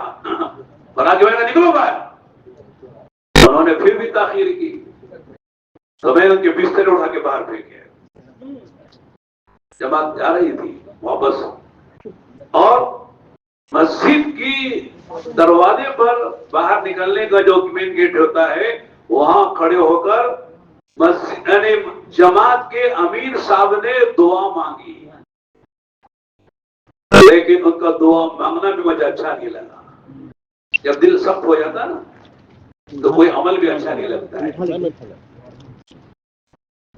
بنا کے میں نکلو باہر۔ انہوں نے پھر بھی تاخیر کی تو میں نے ان کے بستر اٹھا کے باہر پھینکے۔ جماعت جا رہی تھی واپس، اور مسجد کی دروازے پر باہر نکلنے کا جو مین گیٹ ہوتا ہے وہاں کھڑے ہو کر مسجد یعنی جماعت کے امیر صاحب نے دعا مانگی، لیکن ان کا دعا مانگنا بھی مجھے اچھا نہیں لگا۔ جب دل سخت ہو جاتا نا تو کوئی عمل بھی اچھا نہیں لگتا ہے۔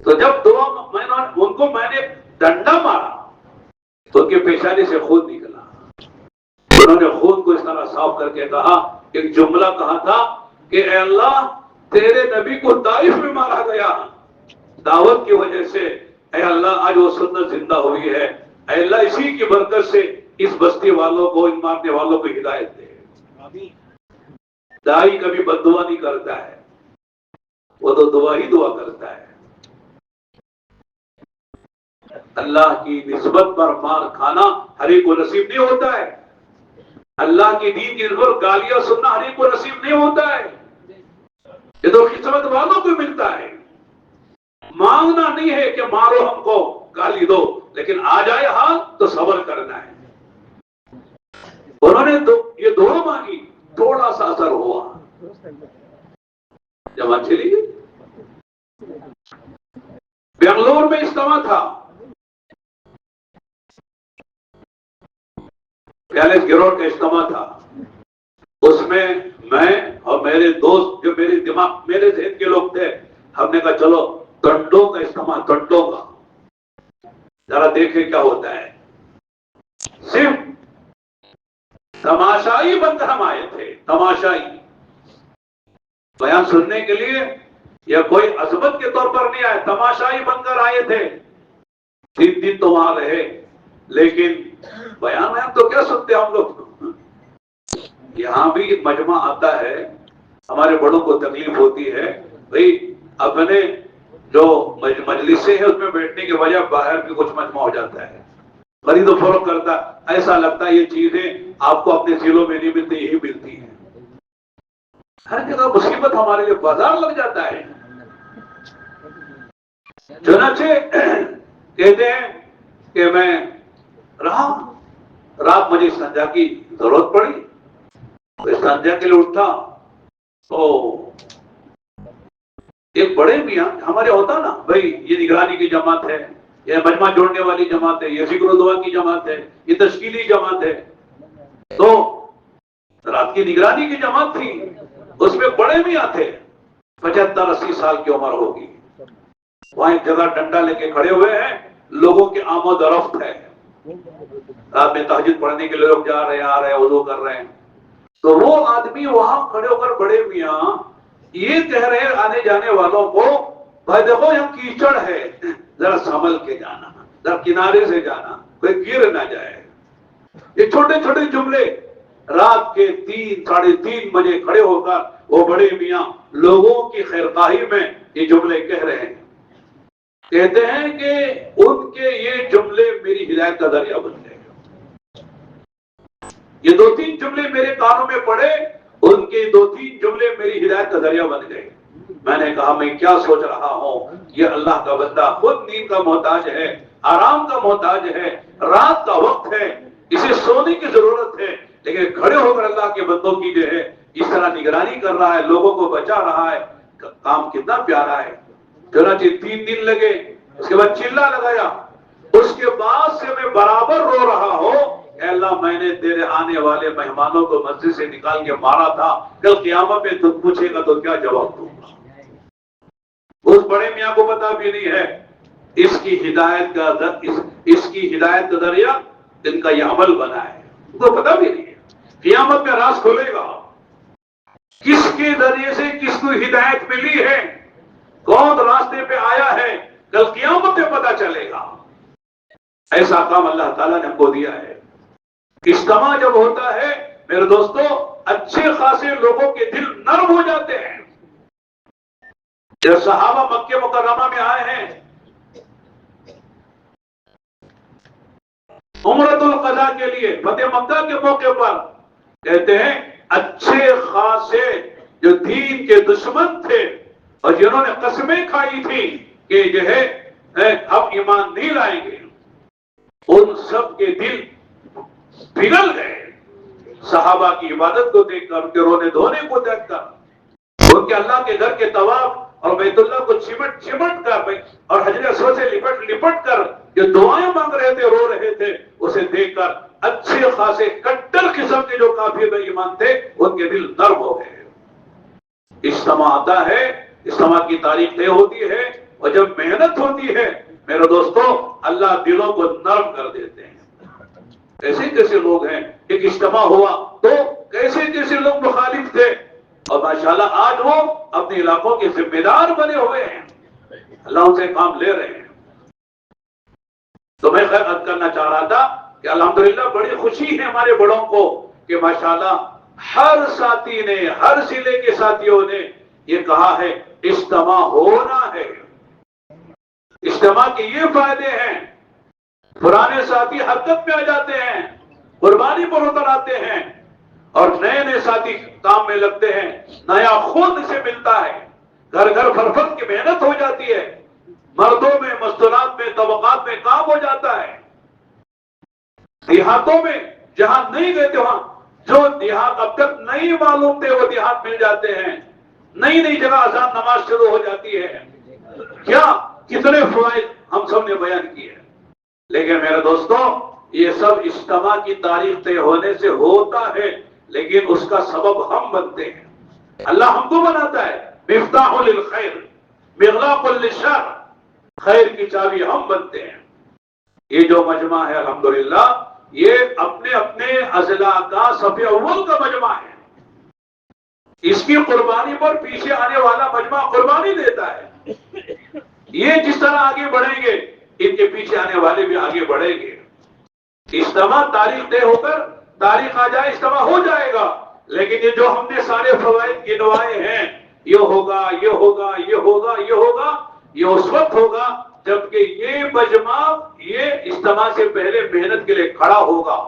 تو جب دعا میں نے ڈنڈا مارا تو ان کے پیشانی سے خون نکلا۔ انہوں نے خون کو اس طرح صاف کر کے کہا، ایک جملہ کہا تھا کہ اے اللہ تیرے نبی کو طائف میں مارا گیا دعوت کی وجہ سے، اے اللہ آج وہ سنت زندہ ہوئی ہے، اے اللہ اسی کی برکت سے اس بستی والوں کو، ان مارنے والوں کو ہدایت دے۔ دائی کبھی بد دعا نہیں کرتا ہے، وہ تو دعا ہی دعا کرتا ہے۔ اللہ کی نسبت پر مار کھانا ہر ایک کو نصیب نہیں ہوتا ہے، اللہ کی دین کی نسبت گالیاں سننا ہر ایک کو نصیب نہیں ہوتا ہے، یہ تو قسمت والوں کو ملتا ہے۔ مانگنا نہیں ہے کہ مارو ہم کو، گالی دو، لیکن آ جائے حال تو صبر کرنا ہے۔ انہوں نے یہ دعا مانگی، تھوڑا سا اثر ہوا، جماعت چلی گئی۔ بنگلور میں اجتماع تھا، 42 گروڑ کا اجتماع تھا، اس میں اور میرے دوست جو میرے ذہن کے لوگ تھے، ہم نے کہا چلو ٹنڈوں کا اجتماع، ٹنڈوں کا ذرا دیکھیں کیا ہوتا ہے۔ صرف تماشائی بن کر ہم آئے تھے، تماشائی، بیان سننے کے لیے یا کوئی عظمت کے طور پر نہیں آئے، تماشائی بن کر آئے تھے۔ 3 دن تو وہاں رہے، لیکن بیان تو کیا سنتے ہم لوگ۔ یہاں بھی مجمع آتا ہے، ہمارے بڑوں کو تکلیف ہوتی ہے، بھئی اپنے جو مجلسیں ہیں اس میں بیٹھنے کے بجائے باہر بھی کچھ مجمع ہو جاتا ہے، خرید و فروخت کرتا، ایسا لگتا ہے یہ چیزیں آپ کو اپنے ضلعوں میں نہیں ملتی، یہی ملتی ہیں۔ ہر جگہ مصیبت ہمارے لیے بازار لگ جاتا ہے۔ چنانچہ کہتے ہیں کہ میں رات مجھے استنجا کی ضرورت پڑی، استنجا کے لیے اٹھا تو ایک بڑے میاں ہمارے ہوتا نا، بھائی یہ نگرانی کی جماعت ہے، یہ مجمع جوڑنے والی جماعت ہے، یہ ذکر و دعا کی جماعت ہے، یہ تشکیلی جماعت ہے، تو رات کی نگرانی کی جماعت تھی، اس میں بڑے میاں تھے، 75-80 سال کی عمر ہوگی، وہاں ایک جگہ ڈنڈا لے کے کھڑے ہوئے ہیں، لوگوں کی آمد و رفت ہے، رات میں تہجد پڑھنے کے لیے لوگ جا رہے ہیں، آ رہے ہیں، وضو کر رہے ہیں، تو وہ آدمی وہاں کھڑے ہو کر بڑے میاں یہ کہہ رہے ہیں آنے جانے والوں کو، بھائی دیکھو یہ کیچڑ ہے، ذرا سنبھل کے جانا، ذرا کنارے سے جانا، کوئی گر نہ جائے۔ یہ چھوٹے چھوٹے جملے رات کے 3-3:30 بجے کھڑے ہو کر وہ بڑے میاں لوگوں کی خیرخواہی میں یہ جملے کہہ رہے ہیں۔ کہتے ہیں کہ ان کے یہ جملے میری ہدایت کا ذریعہ بن گئے۔ یہ 2-3 جملے میرے کانوں میں پڑے، ان کے 2-3 جملے میری ہدایت کا ذریعہ بن گئے۔ میں نے کہا میں کیا سوچ رہا ہوں، یہ اللہ کا بندہ خود نیند کا محتاج ہے، آرام کا محتاج ہے، رات کا وقت ہے، اسے سونے کی ضرورت ہے، لیکن کھڑے ہو کر اللہ کے بندوں کی جو ہے اس طرح نگرانی کر رہا ہے، لوگوں کو بچا رہا ہے، کام کتنا پیارا ہے۔ چنانچہ 3 دن لگے، اس کے بعد چلا لگایا، اس کے بعد سے میں برابر رو رہا ہوں، اے اللہ میں نے تیرے آنے والے مہمانوں کو مسجد سے نکال کے مارا تھا، کل قیامت میں تو پوچھے گا تو کیا جواب دوں گا۔ اس بڑے میاں کو پتا بھی نہیں ہے اس کی ہدایت کا ذریعہ ان کا یہ عمل بنا ہے، ان کو پتا بھی نہیں ہے۔ قیامت کا راز کھلے گا، کس کے ذریعے سے کس کو ہدایت ملی ہے، کون راستے پہ آیا ہے، کل قیامت میں پتا چلے گا۔ ایسا کام اللہ تعالیٰ نے ہم کو دیا ہے۔ اجتماع جب ہوتا ہے میرے دوستو، اچھے خاصے لوگوں کے دل نرم ہو جاتے ہیں۔ جب صحابہ مکہ مکرمہ میں آئے ہیں عمرۃ القضاء کے لیے، فتح مکہ کے موقع پر، کہتے ہیں اچھے خاصے جو دین کے دشمن تھے اور جنہوں نے قسمیں کھائی تھی کہ جو ہے ہم ایمان نہیں لائیں گے، ان سب کے دل پگھل گئے صحابہ کی عبادت کو دیکھ کر، ان کے رونے دھونے کو دیکھ کر، ان کے اللہ کے گھر کے طواف اور بیت اللہ کو چمٹ کر اور حجر اسود سے لپٹ کر جو دعائیں مانگ رہے تھے، رو رہے تھے، اسے دیکھ کر اچھے خاصے کٹر قسم کے جو کافر بے ایمان تھے ان کے دل نرم ہو گئے۔ اجتماع آتا ہے، اجتماع کی تاریخ طے ہوتی ہے، اور جب محنت ہوتی ہے میرے دوستو اللہ دلوں کو نرم کر دیتے ہیں۔ کیسے کیسے لوگ ہیں، ایک اجتماع ہوا تو کیسے کیسے لوگ مخالف تھے، اور ماشاءاللہ آج وہ اپنے علاقوں کے ذمہ دار بنے ہوئے ہیں، اللہ ان سے کام لے رہے ہیں۔ تو میں خیر عرض کرنا چاہ رہا تھا کہ الحمدللہ بڑی خوشی ہے ہمارے بڑوں کو کہ ماشاءاللہ ہر ساتھی نے، ہر ضلع کے ساتھیوں نے یہ کہا ہے اجتماع ہونا ہے۔ اجتماع کے یہ فائدے ہیں، پرانے ساتھی حرکت میں آ جاتے ہیں، قربانی پر اتر آتے ہیں، اور نئے نئے ساتھی کام میں لگتے ہیں، نیا خون سے ملتا ہے، گھر گھر فرفت کی محنت ہو جاتی ہے، مردوں میں، مستورات میں، طبقات میں کام ہو جاتا ہے۔ دیہاتوں میں جہاں نہیں گئے تھے، وہاں جو دیہات اب تک نہیں معلوم تھے وہ دیہات مل جاتے ہیں، نئی نئی جگہ اذان نماز شروع ہو جاتی ہے۔ کیا کتنے فوائد ہم سب نے بیان کیے ہیں، لیکن میرے دوستو یہ سب اجتماع کی تاریخ طے ہونے سے ہوتا ہے، لیکن اس کا سبب ہم بنتے ہیں۔ اللہ ہم کو بناتا ہے مفتاح للخیر مغلاق للشر، خیر کی چابی ہم بنتے ہیں۔ یہ جو مجمع ہے الحمدللہ یہ اپنے اپنے اضلاع کا صف اول کا مجمع ہے، اس کی قربانی پر پیچھے آنے والا مجمع قربانی دیتا ہے۔ یہ جس طرح آگے بڑھیں گے ان کے پیچھے آنے والے بھی آگے بڑھیں گے۔ اجتماع تاریخ طے ہو کر تاریخ آ جائے اجتماع ہو جائے گا، لیکن یہ جو ہم نے سارے فوائد گنوائے ہیں، یہ ہوگا یہ ہوگا یہ ہوگا یہ ہوگا، یہ اس وقت ہوگا جبکہ یہ مجمع یہ اجتماع سے پہلے محنت کے لیے کھڑا ہوگا۔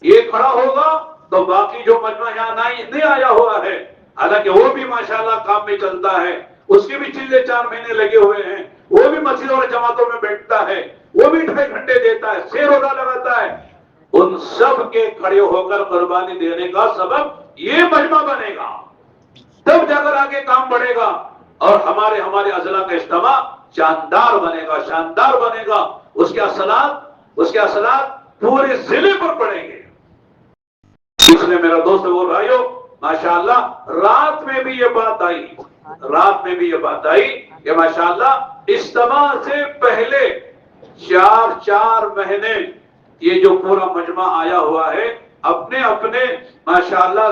یہ کھڑا ہوگا تو باقی جو مجمع یہاں نہیں آیا ہوا ہے، حالانکہ وہ بھی ماشاءاللہ کام میں چلتا ہے، اس کے بھی چلے 4 مہینے لگے ہوئے ہیں، وہ بھی مسجدوں اور جماعتوں میں بیٹھتا ہے، وہ بھی 2.5 گھنٹے دیتا ہے، 6 روزہ لگاتا ہے، ان سب کے کھڑے ہو کر قربانی دینے کا سبب یہ مجمع بنے گا، تب جا کر آگے کام بڑھے گا، اور ہمارے اضلاع کا اجتماع شاندار بنے گا، اس کے اثرات پورے ضلع پر پڑیں گے۔ اس لیے میرا دوست بول بھائیو ماشاءاللہ رات میں بھی یہ بات آئی کہ ماشاءاللہ اجتماع سے پہلے 4 مہینے یہ جو پورا مجمع آیا ہوا ہے اپنے اپنے ماشاءاللہ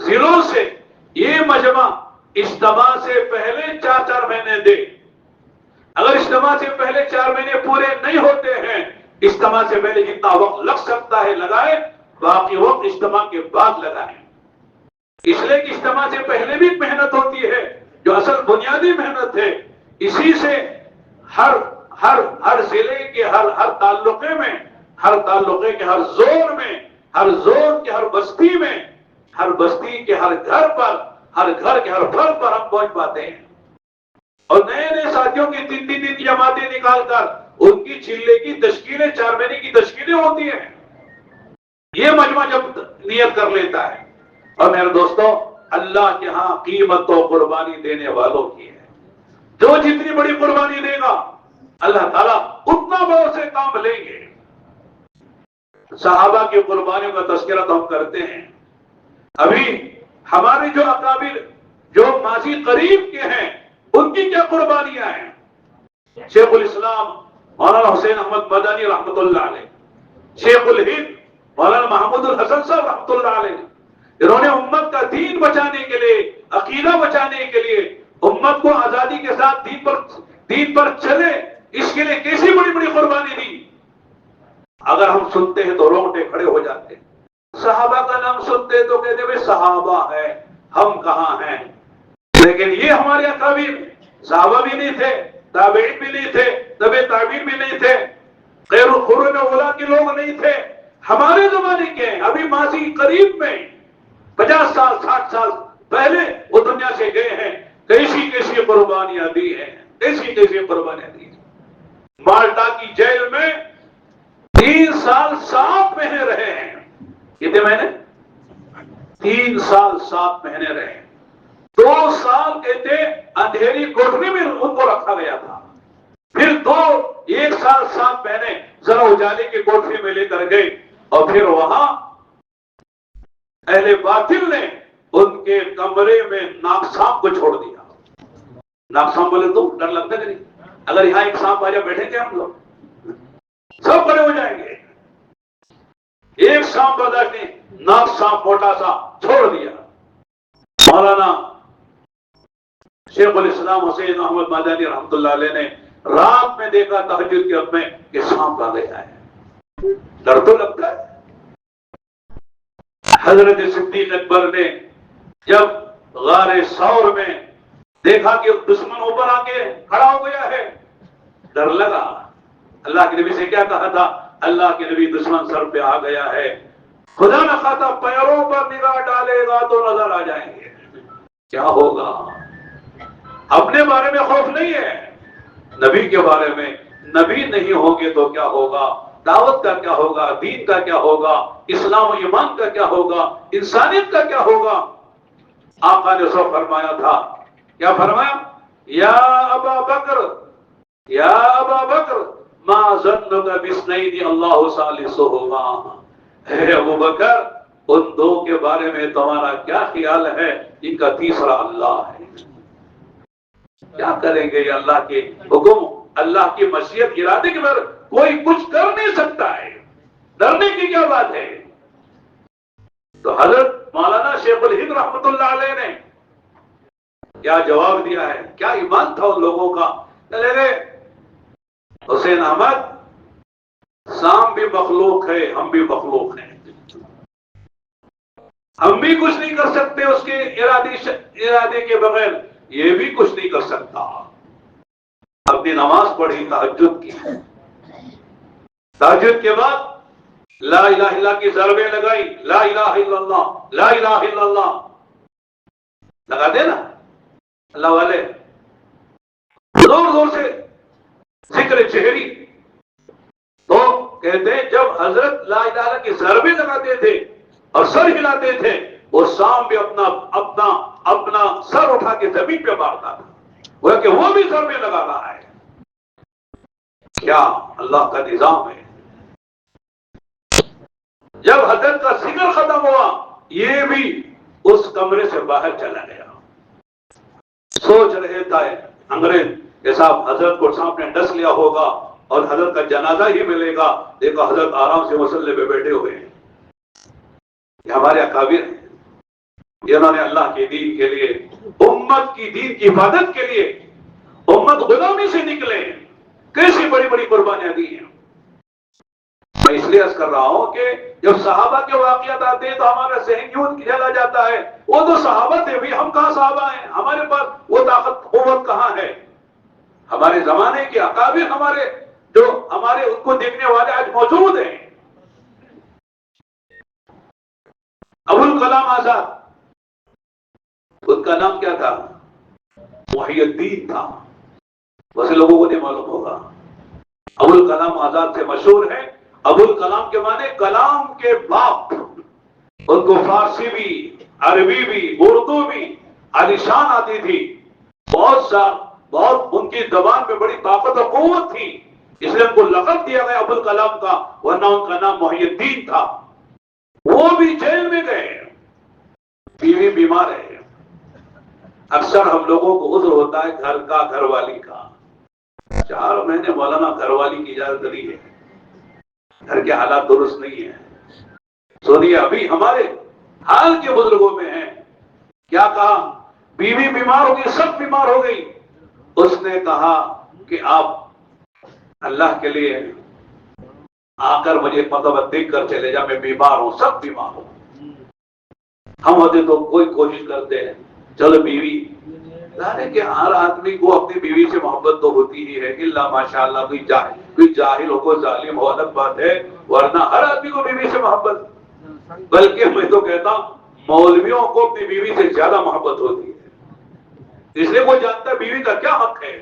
ضلعوں سے یہ مجمع اجتماع سے پہلے 4 مہینے دے۔ اگر اجتماع سے پہلے 4 مہینے پورے نہیں ہوتے ہیں، اجتماع سے پہلے جتنا وقت لگ سکتا ہے لگائے، باقی وقت اجتماع کے بعد لگائیں۔ اس لیے کہ اجتماع سے پہلے بھی محنت ہوتی ہے جو اصل بنیادی محنت ہے، اسی سے ہر ضلع کے ہر تعلقے میں، ہر تعلقے کے ہر زون میں، ہر زون کے ہر بستی میں، ہر بستی کے ہر گھر پر، ہر گھر کے ہر فرد پر ہم پہنچ پاتے ہیں۔ اور نئے نئے ساتھیوں کی 3 جماعتیں نکال کر ان کی چلے کی تشکیلیں 4 مہینے کی تشکیلیں ہوتی ہیں. یہ مجمع جب نیت کر لیتا ہے. اور میرے دوستوں اللہ کے ہاں قیمت تو قربانی دینے والوں کی ہے. جو جتنی بڑی قربانی دے گا اللہ تعالیٰ اتنا بہت سے کام لیں گے. صحابہ کی قربانیوں کا تذکرہ تو ہم کرتے ہیں. ابھی ہمارے جو اکابر جو ماضی قریب کے ہیں ان کی کیا قربانیاں ہیں. شیخ الاسلام مولانا حسین احمد مدنی رحمۃ اللہ علیہ, شیخ الہند مولانا محمود الحسن صاحب رحمۃ اللہ علیہ, انہوں نے امت کا دین بچانے کے لیے, عقیدہ بچانے کے لیے, امت کو آزادی کے ساتھ دین پر چلے اس کے لیے کیسی بڑی بڑی قربانی دی. اگر ہم سنتے ہیں تو رونگٹے کھڑے ہو جاتے ہیں. صحابہ کا نام سنتے تو کہتے ہیں صحابہ ہے, ہم کہاں ہیں. لیکن یہ ہمارے اکابر صحابہ بھی نہیں تھے, تابعین بھی نہیں تھے, تبع تابعین بھی نہیں تھے, خیر القرون اولا کے لوگ نہیں تھے. ہمارے زمانے کے ہیں, ابھی ماضی قریب میں 50 سال 60 سال پہلے وہ دنیا سے گئے ہیں. کیسی کیسی قربانیاں دی ہیں, کیسی کیسی قربانیاں دی ہیں. مالٹا کی جیل میں 3 سال 7 مہینے رہے ہیں. کتنے مہینے؟ 3 سال 7 مہینے رہے. 2 سال کہتے اندھیری کوٹری میں ان کو رکھا گیا تھا. پھر 1 سال 7 مہینے ذرا اجالے کی کوٹری میں لے کر گئے, اور پھر وہاں اہل باطل نے ان کے کمرے میں ناگ سانپ کو چھوڑ دیا. ناگ سانپ بولے تو ڈر لگتا ہے کہ نہیں؟ اگر یہاں ایک سانپ آ جائے بیٹھیں گے ہم لوگ, سب کھڑے ہو جائیں گے. ایک سانپ برداشت نہیں, ناگ سانپ موٹا سا چھوڑ دیا. مولانا شیخ الاسلام حسین احمد مدنی رحمۃ اللہ علیہ نے رات میں دیکھا تہجد کے وقت میں کہ سانپ آ گیا ہے. ڈر تو لگتا ہے. حضرت صدیق اکبر نے جب غار ثور میں دیکھا کہ دشمن اوپر آ کے کھڑا ہو گیا ہے, ڈر لگا. اللہ کے نبی سے کیا کہا تھا؟ اللہ کے نبی دشمن سر پہ آ گیا ہے, خدا نہ خواستہ پیروں پر نگاہ ڈالے گا تو نظر آ جائیں گے. کیا ہوگا؟ اپنے بارے میں خوف نہیں ہے, نبی کے بارے میں. نبی نہیں ہوں گے تو کیا ہوگا؟ دعوت کا کیا ہوگا؟ دین کا کیا ہوگا؟ اسلام و ایمان کا کیا ہوگا؟ انسانیت کا کیا ہوگا؟ آقا نے سو فرمایا تھا. کیا فرمایا؟ یا ابا بکر, یا ابا بکر ما ظنک باثنین اللہ ثالثہما. اے ابو بکر, ان 2 کے بارے میں تمہارا کیا خیال ہے ان کا تیسرا اللہ ہے. کیا کریں گے یہ اللہ کے حکم, اللہ کی مشیت ارادے کے بغیر کوئی کچھ کر نہیں سکتا ہے. ڈرنے کی کیا بات ہے؟ تو حضرت مولانا شیخ الہند رحمۃ اللہ علیہ نے کیا جواب دیا ہے؟ کیا ایمان تھا ان لوگوں کا. چلے گئے, حسین احمد سام بھی مخلوق ہے, ہم بھی مخلوق ہیں, ہم بھی کچھ نہیں کر سکتے اس کے ارادے کے بغیر, یہ بھی کچھ نہیں کر سکتا. اپنی نماز پڑھی, تہجد کی, تہجد کے بعد لا الہ الا اللہ کی ضربیں لگائی. لا الہ الا اللہ, لا الہ الا اللہ لگا دے نا اللہ والے, زور زور سے ذکر جہری. تو کہتے ہیں جب حضرت لا الہ الا اللہ کی ضربیں لگاتے تھے اور سر ہلاتے تھے, وہ سام بھی اپنا سر اٹھا کے زمین پہ مارتا تھا, وہ کہ وہ بھی ضربیں لگا رہا ہے. کیا اللہ کا نظام ہے. جب حضرت کا ذکر ختم ہوا, یہ بھی اس کمرے سے باہر چلا گیا. سوچ رہے تھے انگریز کہ صاحب حضرت کو سامنے ڈس لیا ہوگا اور حضرت کا جنازہ ہی ملے گا. دیکھو حضرت آرام سے مصلی پہ بیٹھے ہوئے ہیں. یہ ہمارے اکابر ہیں, انہوں نے اللہ کے دین کے لیے, امت کی دین کی حفاظت کے لیے, امت غلامی سے نکلے, کیسی بڑی بڑی قربانیاں دی ہیں. میں اس لیے عرض کر رہا ہوں کہ جب صحابہ کے واقعات آتے ہیں تو ہمارا ذہن یوں چلا جاتا ہے وہ تو صحابہ تھے بھی, ہم کہاں صحابہ ہیں, ہمارے پاس وہ طاقت قوت کہاں ہے. ہمارے زمانے کے اکابر, ہمارے جو ہمارے ان کو دیکھنے والے آج موجود ہیں. ابو الکلام آزاد, ان کا نام کیا تھا؟ محی الدین تھا. ویسے لوگوں کو نہیں معلوم ہوگا. ابو الکلام آزاد سے مشہور ہے. ابو الکلام کے معنی کلام کے باپ. ان کو فارسی بھی، عربی بھی، اردو بھی عالیشان آتی تھی. بہت ان کی زبان میں بڑی طاقت و قوت تھی، اس لیے ان کو لقب دیا گیا ابو الکلام کا، ورنہ ان کا نام محی الدین تھا. وہ بھی جیل میں گئے، بیوی بیمار ہے. اکثر ہم لوگوں کو عذر ہوتا ہے گھر کا، گھر والی کا. 4 مہینے مولانا گھر والی کی اجازت نہیں ہے، گھر کے حالات درست نہیں ہیں. سنیے ابھی ہمارے حال کے بزرگوں میں ہیں. کیا کہا؟ بیوی بیمار ہو گئی، سب بیمار ہو گئی. اس نے کہا کہ آپ اللہ کے لیے آ کر مجھے مطلب دیکھ کر چلے جا، میں بیمار ہوں، سب بیمار ہوں. ہم ہوتے تو کوئی کوشش کرتے ہیں چلو بیوی لانے کہ ہر آدمی کو اپنی بیوی سے محبت تو ہوتی ہی ہے. اللہ ماشاء اللہ کوئی جاہل ہو، کوئی ظالم ہو، الگ بات ہے، ورنہ ہر آدمی کو بیوی سے محبت. بلکہ میں تو کہتا ہوں مولویوں کو اپنی بیوی سے زیادہ محبت ہوتی ہے، اس لیے وہ جانتا ہے بیوی کا کیا حق ہے.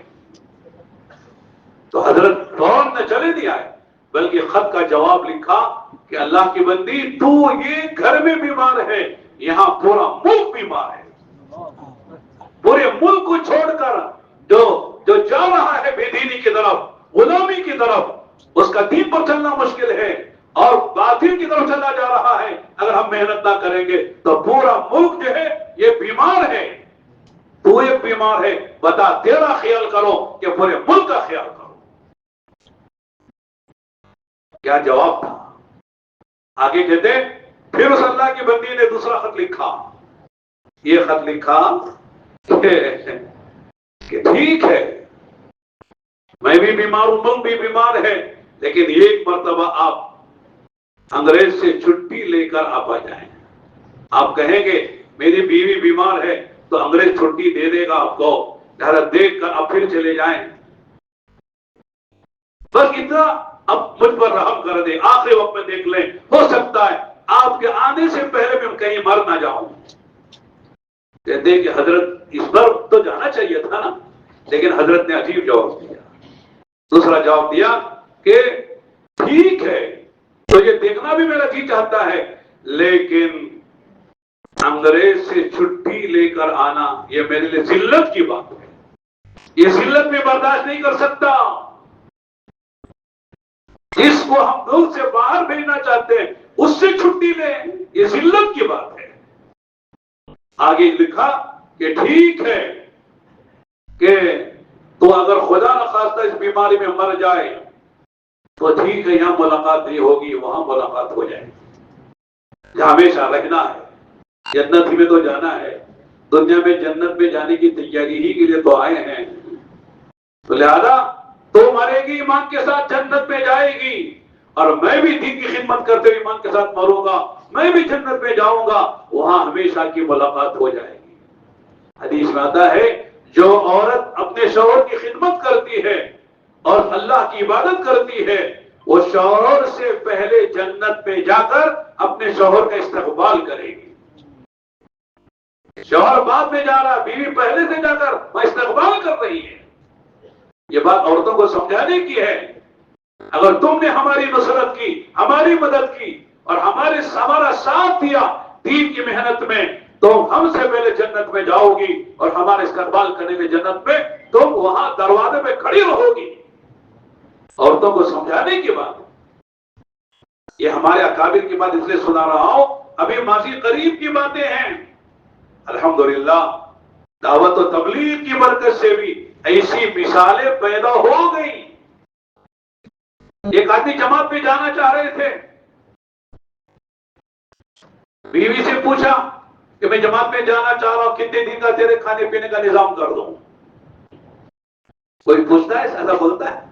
تو حضرت فوراً نہ چلے نہیں آئے، بلکہ خط کا جواب لکھا کہ اللہ کی بندی تو یہ گھر میں بیمار ہے، یہاں پورا ملک بیمار ہے. پورے ملک کو چھوڑ کر جو جا رہا ہے بے دینی کی طرف، غلامی کی طرف، اس کا دین پر چلنا مشکل ہے اور باطل کی طرف چلا جا رہا ہے. اگر ہم محنت نہ کریں گے تو پورا ملک جو ہے یہ بیمار ہے. تو یہ بیمار ہے، بتا تیرا خیال کرو کہ پورے ملک کا خیال کرو. کیا جواب تھا؟ آگے کہتے پھر اس اللہ کی بندی نے دوسرا خط لکھا. یہ خط لکھا کہ ٹھیک ہے میں بھی بیمار ہوں، تم بھی بیمار ہے، لیکن ایک مرتبہ آپ انگریز سے چھٹی لے کر آپ آ جائیں. آپ کہیں گے میری بیوی بیمار ہے تو انگریز چھٹی دے دے گا آپ کو، لہذا دیکھ کر آپ پھر چلے جائیں. بس اتنا اب مجھ پر رحم کر دے، آخری وقت میں دیکھ لیں، ہو سکتا ہے آپ کے آنے سے پہلے میں کہیں مر نہ جاؤں. کہتے ہیں کہ حضرت اس پر تو جانا چاہیے تھا نا، لیکن حضرت نے عجیب جواب دیا. دوسرا جواب دیا کہ ٹھیک ہے تو یہ دیکھنا بھی میرا جی چاہتا ہے، لیکن انگریز سے چھٹی لے کر آنا یہ میرے لیے ذلت کی بات ہے، یہ ذلت میں برداشت نہیں کر سکتا. جس کو ہم ملک سے باہر بھیجنا چاہتے ہیں اس سے چھٹی لیں، یہ ذلت کی بات ہے. آگے لکھا کہ ٹھیک ہے کہ تو اگر خدا نخواستہ اس بیماری میں مر جائے تو ٹھیک ہے، یہاں ملاقات نہیں ہوگی، وہاں ملاقات ہو جائے گی، جہاں ہمیشہ رہنا ہے. جنت میں تو جانا ہے، دنیا میں جنت میں جانے کی تیاری ہی کے لیے تو آئے ہیں. تو لہذا تو مرے گی ایمان کے ساتھ، جنت میں جائے گی، اور میں بھی دین کی خدمت کرتے ہوئے ایمان کے ساتھ مروں گا، میں بھی جنت میں جاؤں گا، وہاں ہمیشہ کی ملاقات ہو جائے گی. حدیث میں آتا ہے جو عورت اپنے شوہر کی خدمت کرتی ہے اور اللہ کی عبادت کرتی ہے، وہ شوہر سے پہلے جنت میں جا کر اپنے شوہر کا استقبال کرے گی. شوہر بعد میں جا رہا، بیوی پہلے سے جا کر وہ استقبال کر رہی ہے. یہ بات عورتوں کو سمجھانے کی ہے. اگر تم نے ہماری نصرت کی، ہماری مدد کی اور ہمارا ساتھ دیا دین کی محنت میں، تو ہم سے پہلے جنت میں جاؤ گی اور ہمارے استقبال کرنے میں جنت میں تم وہاں دروازے پہ کھڑی رہو گی. عورتوں کو سمجھانے کی بات، یہ ہمارے اکابر کی بات اس لیے سنا رہا ہوں، ابھی ماضی قریب کی باتیں ہیں. الحمدللہ دعوت و تبلیغ کی برکت سے بھی ایسی مثالیں پیدا ہو گئی. ایک آدمی جماعت پہ جانا چاہ رہے تھے، بیوی سے پوچھا کہ میں جماعت میں جانا چاہ رہا ہوں، کتنے دن کا تیرے کھانے پینے کا نظام کر دوں. کوئی پوچھتا ہے، ایسا بولتا ہے؟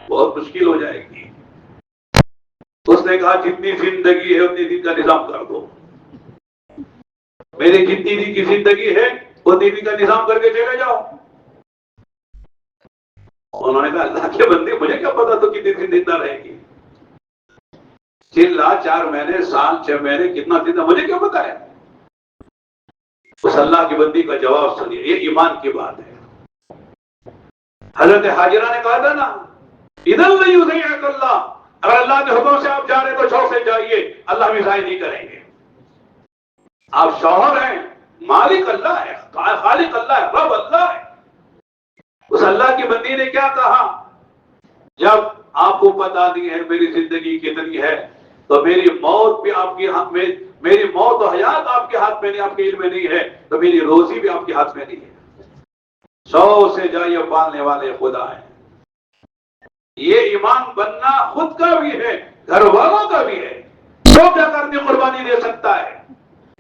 بہت مشکل ہو جائے گی. اس نے کہا جتنی زندگی ہے اتنی دن کا نظام کر دو، میری جتنی دن کی زندگی ہے اتنی دن کا نظام کر کے چلے جاؤ. انہوں نے کہا اللہ کے بندے مجھے کیا پتا تو کتنی دن زندہ رہے گی، 4 مہینے، سال، 6 مہینے، کتنا زندہ مجھے کیا پتا ہے. اس اللہ کی بندی کا جواب سنیے، یہ ایمان کی بات ہے. حضرت حاجرہ نے کہا تھا نا اذن لا یضیعک اللہ، اگر اللہ کے حکم سے آپ جا رہے تو شوق سے جائیے، اللہ بھی ضائع نہیں کریں گے۔ آپ شوہر ہیں، مالک اللہ ہے، خالق اللہ ہے، رب اللہ ہے۔ اس اللہ کی بندی نے کیا کہا؟ جب آپ کو پتا نہیں ہے میری زندگی کتنی ہے تو میری موت بھی آپ کے ہاتھ میں، میری موت و حیات آپ کے ہاتھ میں نہیں، آپ کے علم میں نہیں ہے، تو میری روزی بھی آپ کے ہاتھ میں نہیں ہے۔ سو سے جائیے، پالنے والے خدا ہیں۔ یہ ایمان بننا خود کا بھی ہے، گھر والوں کا بھی ہے، تو کیا کرنے قربانی دے سکتا ہے،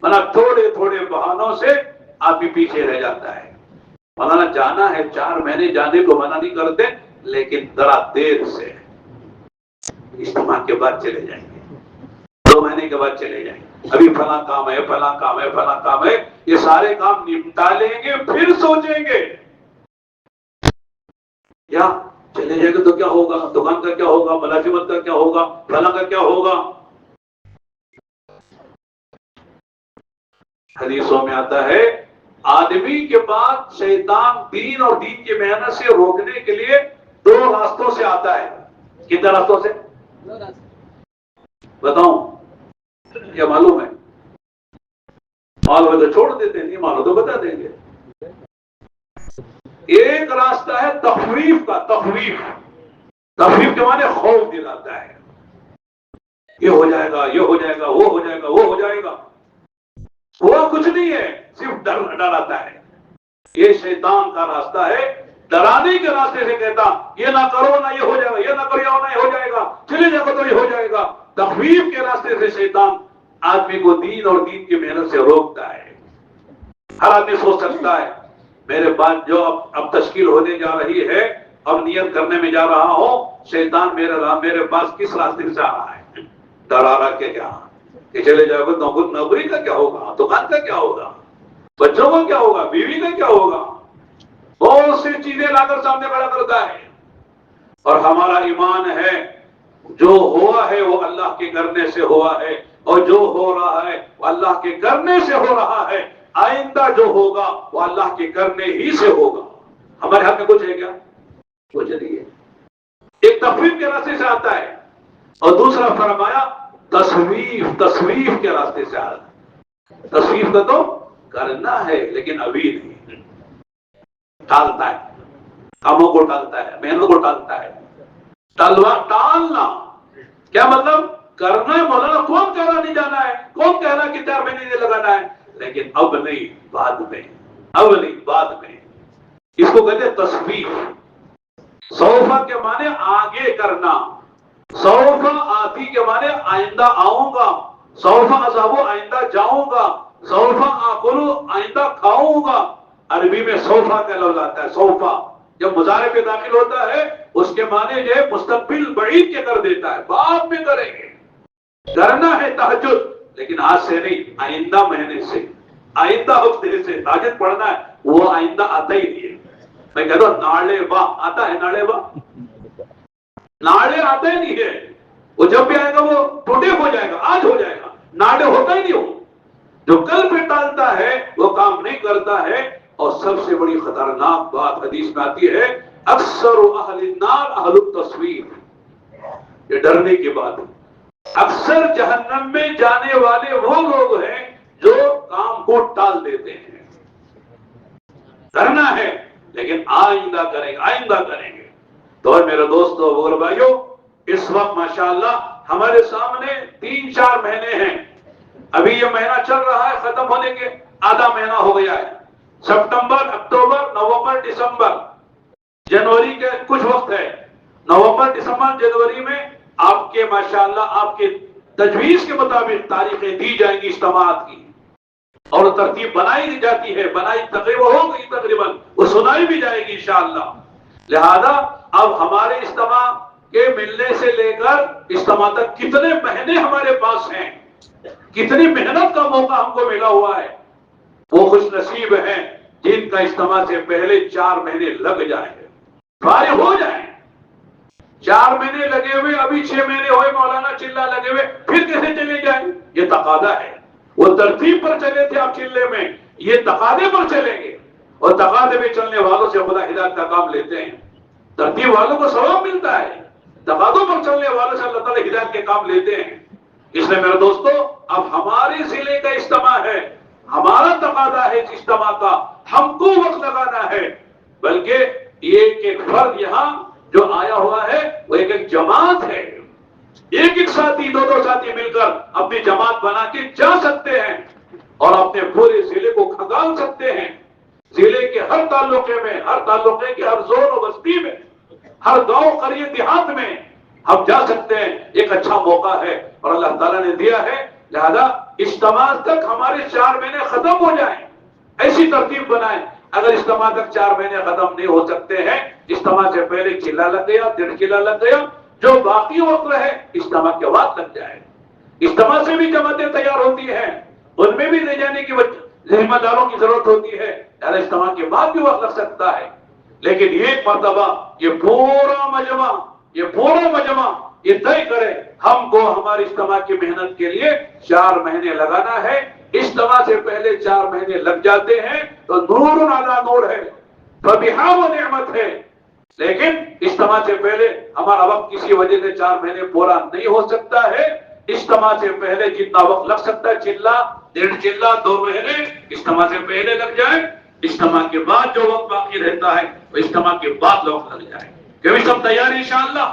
ورنہ تھوڑے تھوڑے بہانوں سے آپ بھی پیچھے رہ جاتا ہے۔ مولانا جانا ہے، 4 مہینے جانے کو منع نہیں کرتے، لیکن ذرا دیر سے، اجتماع کے بعد چلے جائیں گے، 2 مہینے کے بعد چلے جائیں گے، ابھی فلاں کام ہے، فلاں کام ہے، فلاں کام ہے، یہ سارے کام نمٹا لیں گے، پھر سوچیں گے۔ کیا چلے جائیں گے تو کیا ہوگا، دکان کا کیا ہوگا، ملازمت کا کیا ہوگا، فلاں کا کیا ہوگا۔ حدیثوں میں آتا ہے آدمی کے بعد شیطان دین اور دین کی محنت سے روکنے کے لیے 2 راستوں سے آتا ہے۔ کتنے راستوں سے بتاؤں؟ یہ معلوم ہے؟ معلوم ہے تو چھوڑ دیتے ہیں، نہیں معلوم تو بتا دیں گے۔ ایک راستہ ہے تخویف کا، تخویف کے معنی خوف دلاتا ہے، یہ ہو جائے گا، یہ ہو جائے گا، وہ ہو جائے گا، وہ ہو جائے گا۔ وہ کچھ نہیں ہے، صرف ڈراتا ہے۔ یہ شیطان کا راستہ ہے، ڈرانے کے راستے سے کہتا یہ نہ کرو نہ یہ ہو جائے گا، یہ نہ کرو نہ یہ ہو جائے گا، چلے جاؤ تو یہ ہو جائے گا۔ تخویف کے راستے سے شیطان آدمی کو دین اور دین کی محنت سے روکتا ہے۔ ہر آدمی سوچ سکتا ہے میرے بعد جو اب تشکیل ہونے جا رہی ہے، اب نیت کرنے میں جا رہا ہوں، شیطان میرے پاس کس راستے سے آ رہا ہے، ڈرا رہا کہ کیا کہ چلے جاؤ گے، نوکری کا کیا ہوگا، دکان کا کیا ہوگا، بچوں کا کیا ہوگا، بیوی کا کیا ہوگا، بہت سی چیزیں لا کر سامنے کھڑا کرتا ہے۔ اور ہمارا ایمان ہے جو ہوا ہے وہ اللہ کے کرنے سے ہوا ہے، اور جو ہو رہا ہے وہ اللہ کے کرنے سے ہو رہا ہے، آئندہ جو ہوگا وہ اللہ کے کرنے ہی سے ہوگا۔ ہمارے ہاتھ میں کچھ ہے کیا؟ کچھ نہیں ہے۔ ایک تخویف کے راستے سے آتا ہے، اور دوسرا فرمایا تصویف کے راستے سے آتا ہے۔ تصویف کا تو کرنا ہے لیکن ابھی نہیں، ٹالتا ہے، کاموں کو ٹالتا ہے، محنت کو ٹالتا ہے۔ ٹالنا کیا مطلب؟ کرنا ہے، مولانا کون کہہ رہا نہیں جانا ہے، کون کہہ رہا کہ 4 مہینے لگانا ہے، لیکن اب نہیں، بعد میں، اب نہیں، بعد میں۔ اس کو کہتے ہیں تصویف۔ سوفا کے معنی آگے کرنا، سوفا آتی کے معنی آئندہ آؤں گا، سوفا اذهب آئندہ جاؤں گا، سوفا آکل آئندہ کھاؤں گا۔ عربی میں سوفا کا لفظ آتا ہے، سوفا جب مضارع پہ داخل ہوتا ہے اس کے معنی جو ہے مستقبل بعید کے کر دیتا ہے، بعد میں کریں گے۔ کرنا ہے تہجد لیکن آج سے نہیں، آئندہ مہینے سے، آئندہ ہفتے سے تہجد پڑھنا ہے، وہ آئندہ آتا ہی نہیں ہے۔ میں کہتا ہوں ناڑے با آتا ہے، ناڑے با ناڑے آتا ہی نہیں ہے، وہ جب بھی آئے گا وہ ٹوٹے ہو جائے گا، آج ہو جائے گا، ناڑے ہوتا ہی نہیں ہو۔ جو کل پہ ٹالتا ہے وہ کام نہیں کرتا ہے۔ اور سب سے بڑی خطرناک بات حدیث میں آتی ہے، اکثر اہل النار اہل التصویف، یہ ڈرنے کی بات ہے۔ اکثر جہنم میں جانے والے وہ لوگ ہیں جو کام کو ٹال دیتے ہیں۔ کرنا ہے لیکن آئندہ کریں گے، آئندہ کریں گے۔ تو میرے دوستو اور بھائیو، اس وقت ماشاءاللہ ہمارے سامنے 3-4 مہینے ہیں۔ ابھی یہ مہینہ چل رہا ہے، ختم ہونے کے آدھا مہینہ ہو گیا ہے۔ ستمبر، اکتوبر، نومبر، دسمبر، جنوری کے کچھ وقت ہے۔ نومبر، دسمبر، جنوری میں آپ کے ماشاءاللہ آپ کے تجویز کے مطابق تاریخیں دی جائیں گی اجتماعات کی، اور ترتیب بنائی جاتی ہے، بنائی تقریباً ہو گئی، تقریباً وہ سنائی بھی جائے گی انشاءاللہ۔ لہذا اب ہمارے اجتماع کے ملنے سے لے کر اجتماع تک کتنے مہینے ہمارے پاس ہیں، کتنی محنت کا موقع ہم کو ملا ہوا ہے۔ وہ خوش نصیب ہیں جن کا اجتماع سے پہلے 4 مہینے لگ جائیں، فارغ ہو جائیں۔ 4 مہینے لگے ہوئے، ابھی 6 مہینے ہوئے مولانا چلہ لگے ہوئے، پھر کیسے چلے جائیں؟ یہ تقاضا ہے۔ وہ ترتیب پر چلے تھے آپ چلے میں، یہ تقاضے پر چلیں گے، اور تقاضے میں چلنے والوں سے خدا ہدایت کا کام لیتے ہیں۔ ترتیب والوں کو ثواب ملتا ہے، تقاضوں پر چلنے والوں سے اللہ تعالیٰ ہدایت کے کام لیتے ہیں. اس لیے میرے دوستو اب ہمارے ضلع کا اجتماع ہے, ہمارا تقاضا ہے اس اجتماع کا, ہم کو وقت لگانا ہے. بلکہ ایک فرد یہاں جو آیا ہوا ہے وہ ایک جماعت ہے. ایک ساتھی دو ساتھی مل کر اپنی جماعت بنا کے جا سکتے ہیں اور اپنے پورے ضلع کو کھنگال سکتے ہیں. ضلع کے ہر تعلقے میں, ہر تعلقے کے ہر زون و بستی میں, ہر گاؤں قریے دیہات میں ہم جا سکتے ہیں. ایک اچھا موقع ہے اور اللہ تعالیٰ نے دیا ہے. لہذا اجتماع تک ہمارے 4 مہینے ختم ہو جائیں, ایسی ترتیب بنائیں. اگر اجتماع تک 4 مہینے ختم نہیں ہو سکتے ہیں, اجتماع سے پہلے چلا لگ گیا, 1.5 چلا لگ گیا, جو باقی وقت رہے اجتماع کے بعد لگ جائے. اجتماع سے بھی جماعتیں تیار ہوتی ہیں, ان میں بھی لے جانے کی ذمہ داروں کی ضرورت ہوتی ہے. یعنی اجتماع کے بعد بھی وقت لگ سکتا ہے. لیکن ایک مرتبہ یہ پورا مجمع یہ طے کرے ہم کو ہماری اجتماع کی محنت کے لیے 4 مہینے لگانا ہے. اجتماع سے پہلے 4 مہینے لگ جاتے ہیں تو نور علی نور ہے, فبہا و نعمت ہے. لیکن اجتماع سے پہلے ہمارا وقت کسی وجہ سے 4 مہینے پورا نہیں ہو سکتا ہے. اجتماع سے پہلے جتنا وقت لگ سکتا ہے, چلا 1.5 چلا 2 مہینے اجتماع سے پہلے لگ جائے. اجتماع کے بعد جو وقت باقی رہتا ہے وہ اجتماع کے بعد وقت لگ جائے. کبھی سب تیار ہیں انشاءاللہ؟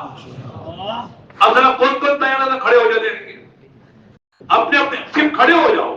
اب ذرا کون تیار ہے کھڑے ہو جاتے ہیں, اپنے صرف کھڑے ہو جاؤ.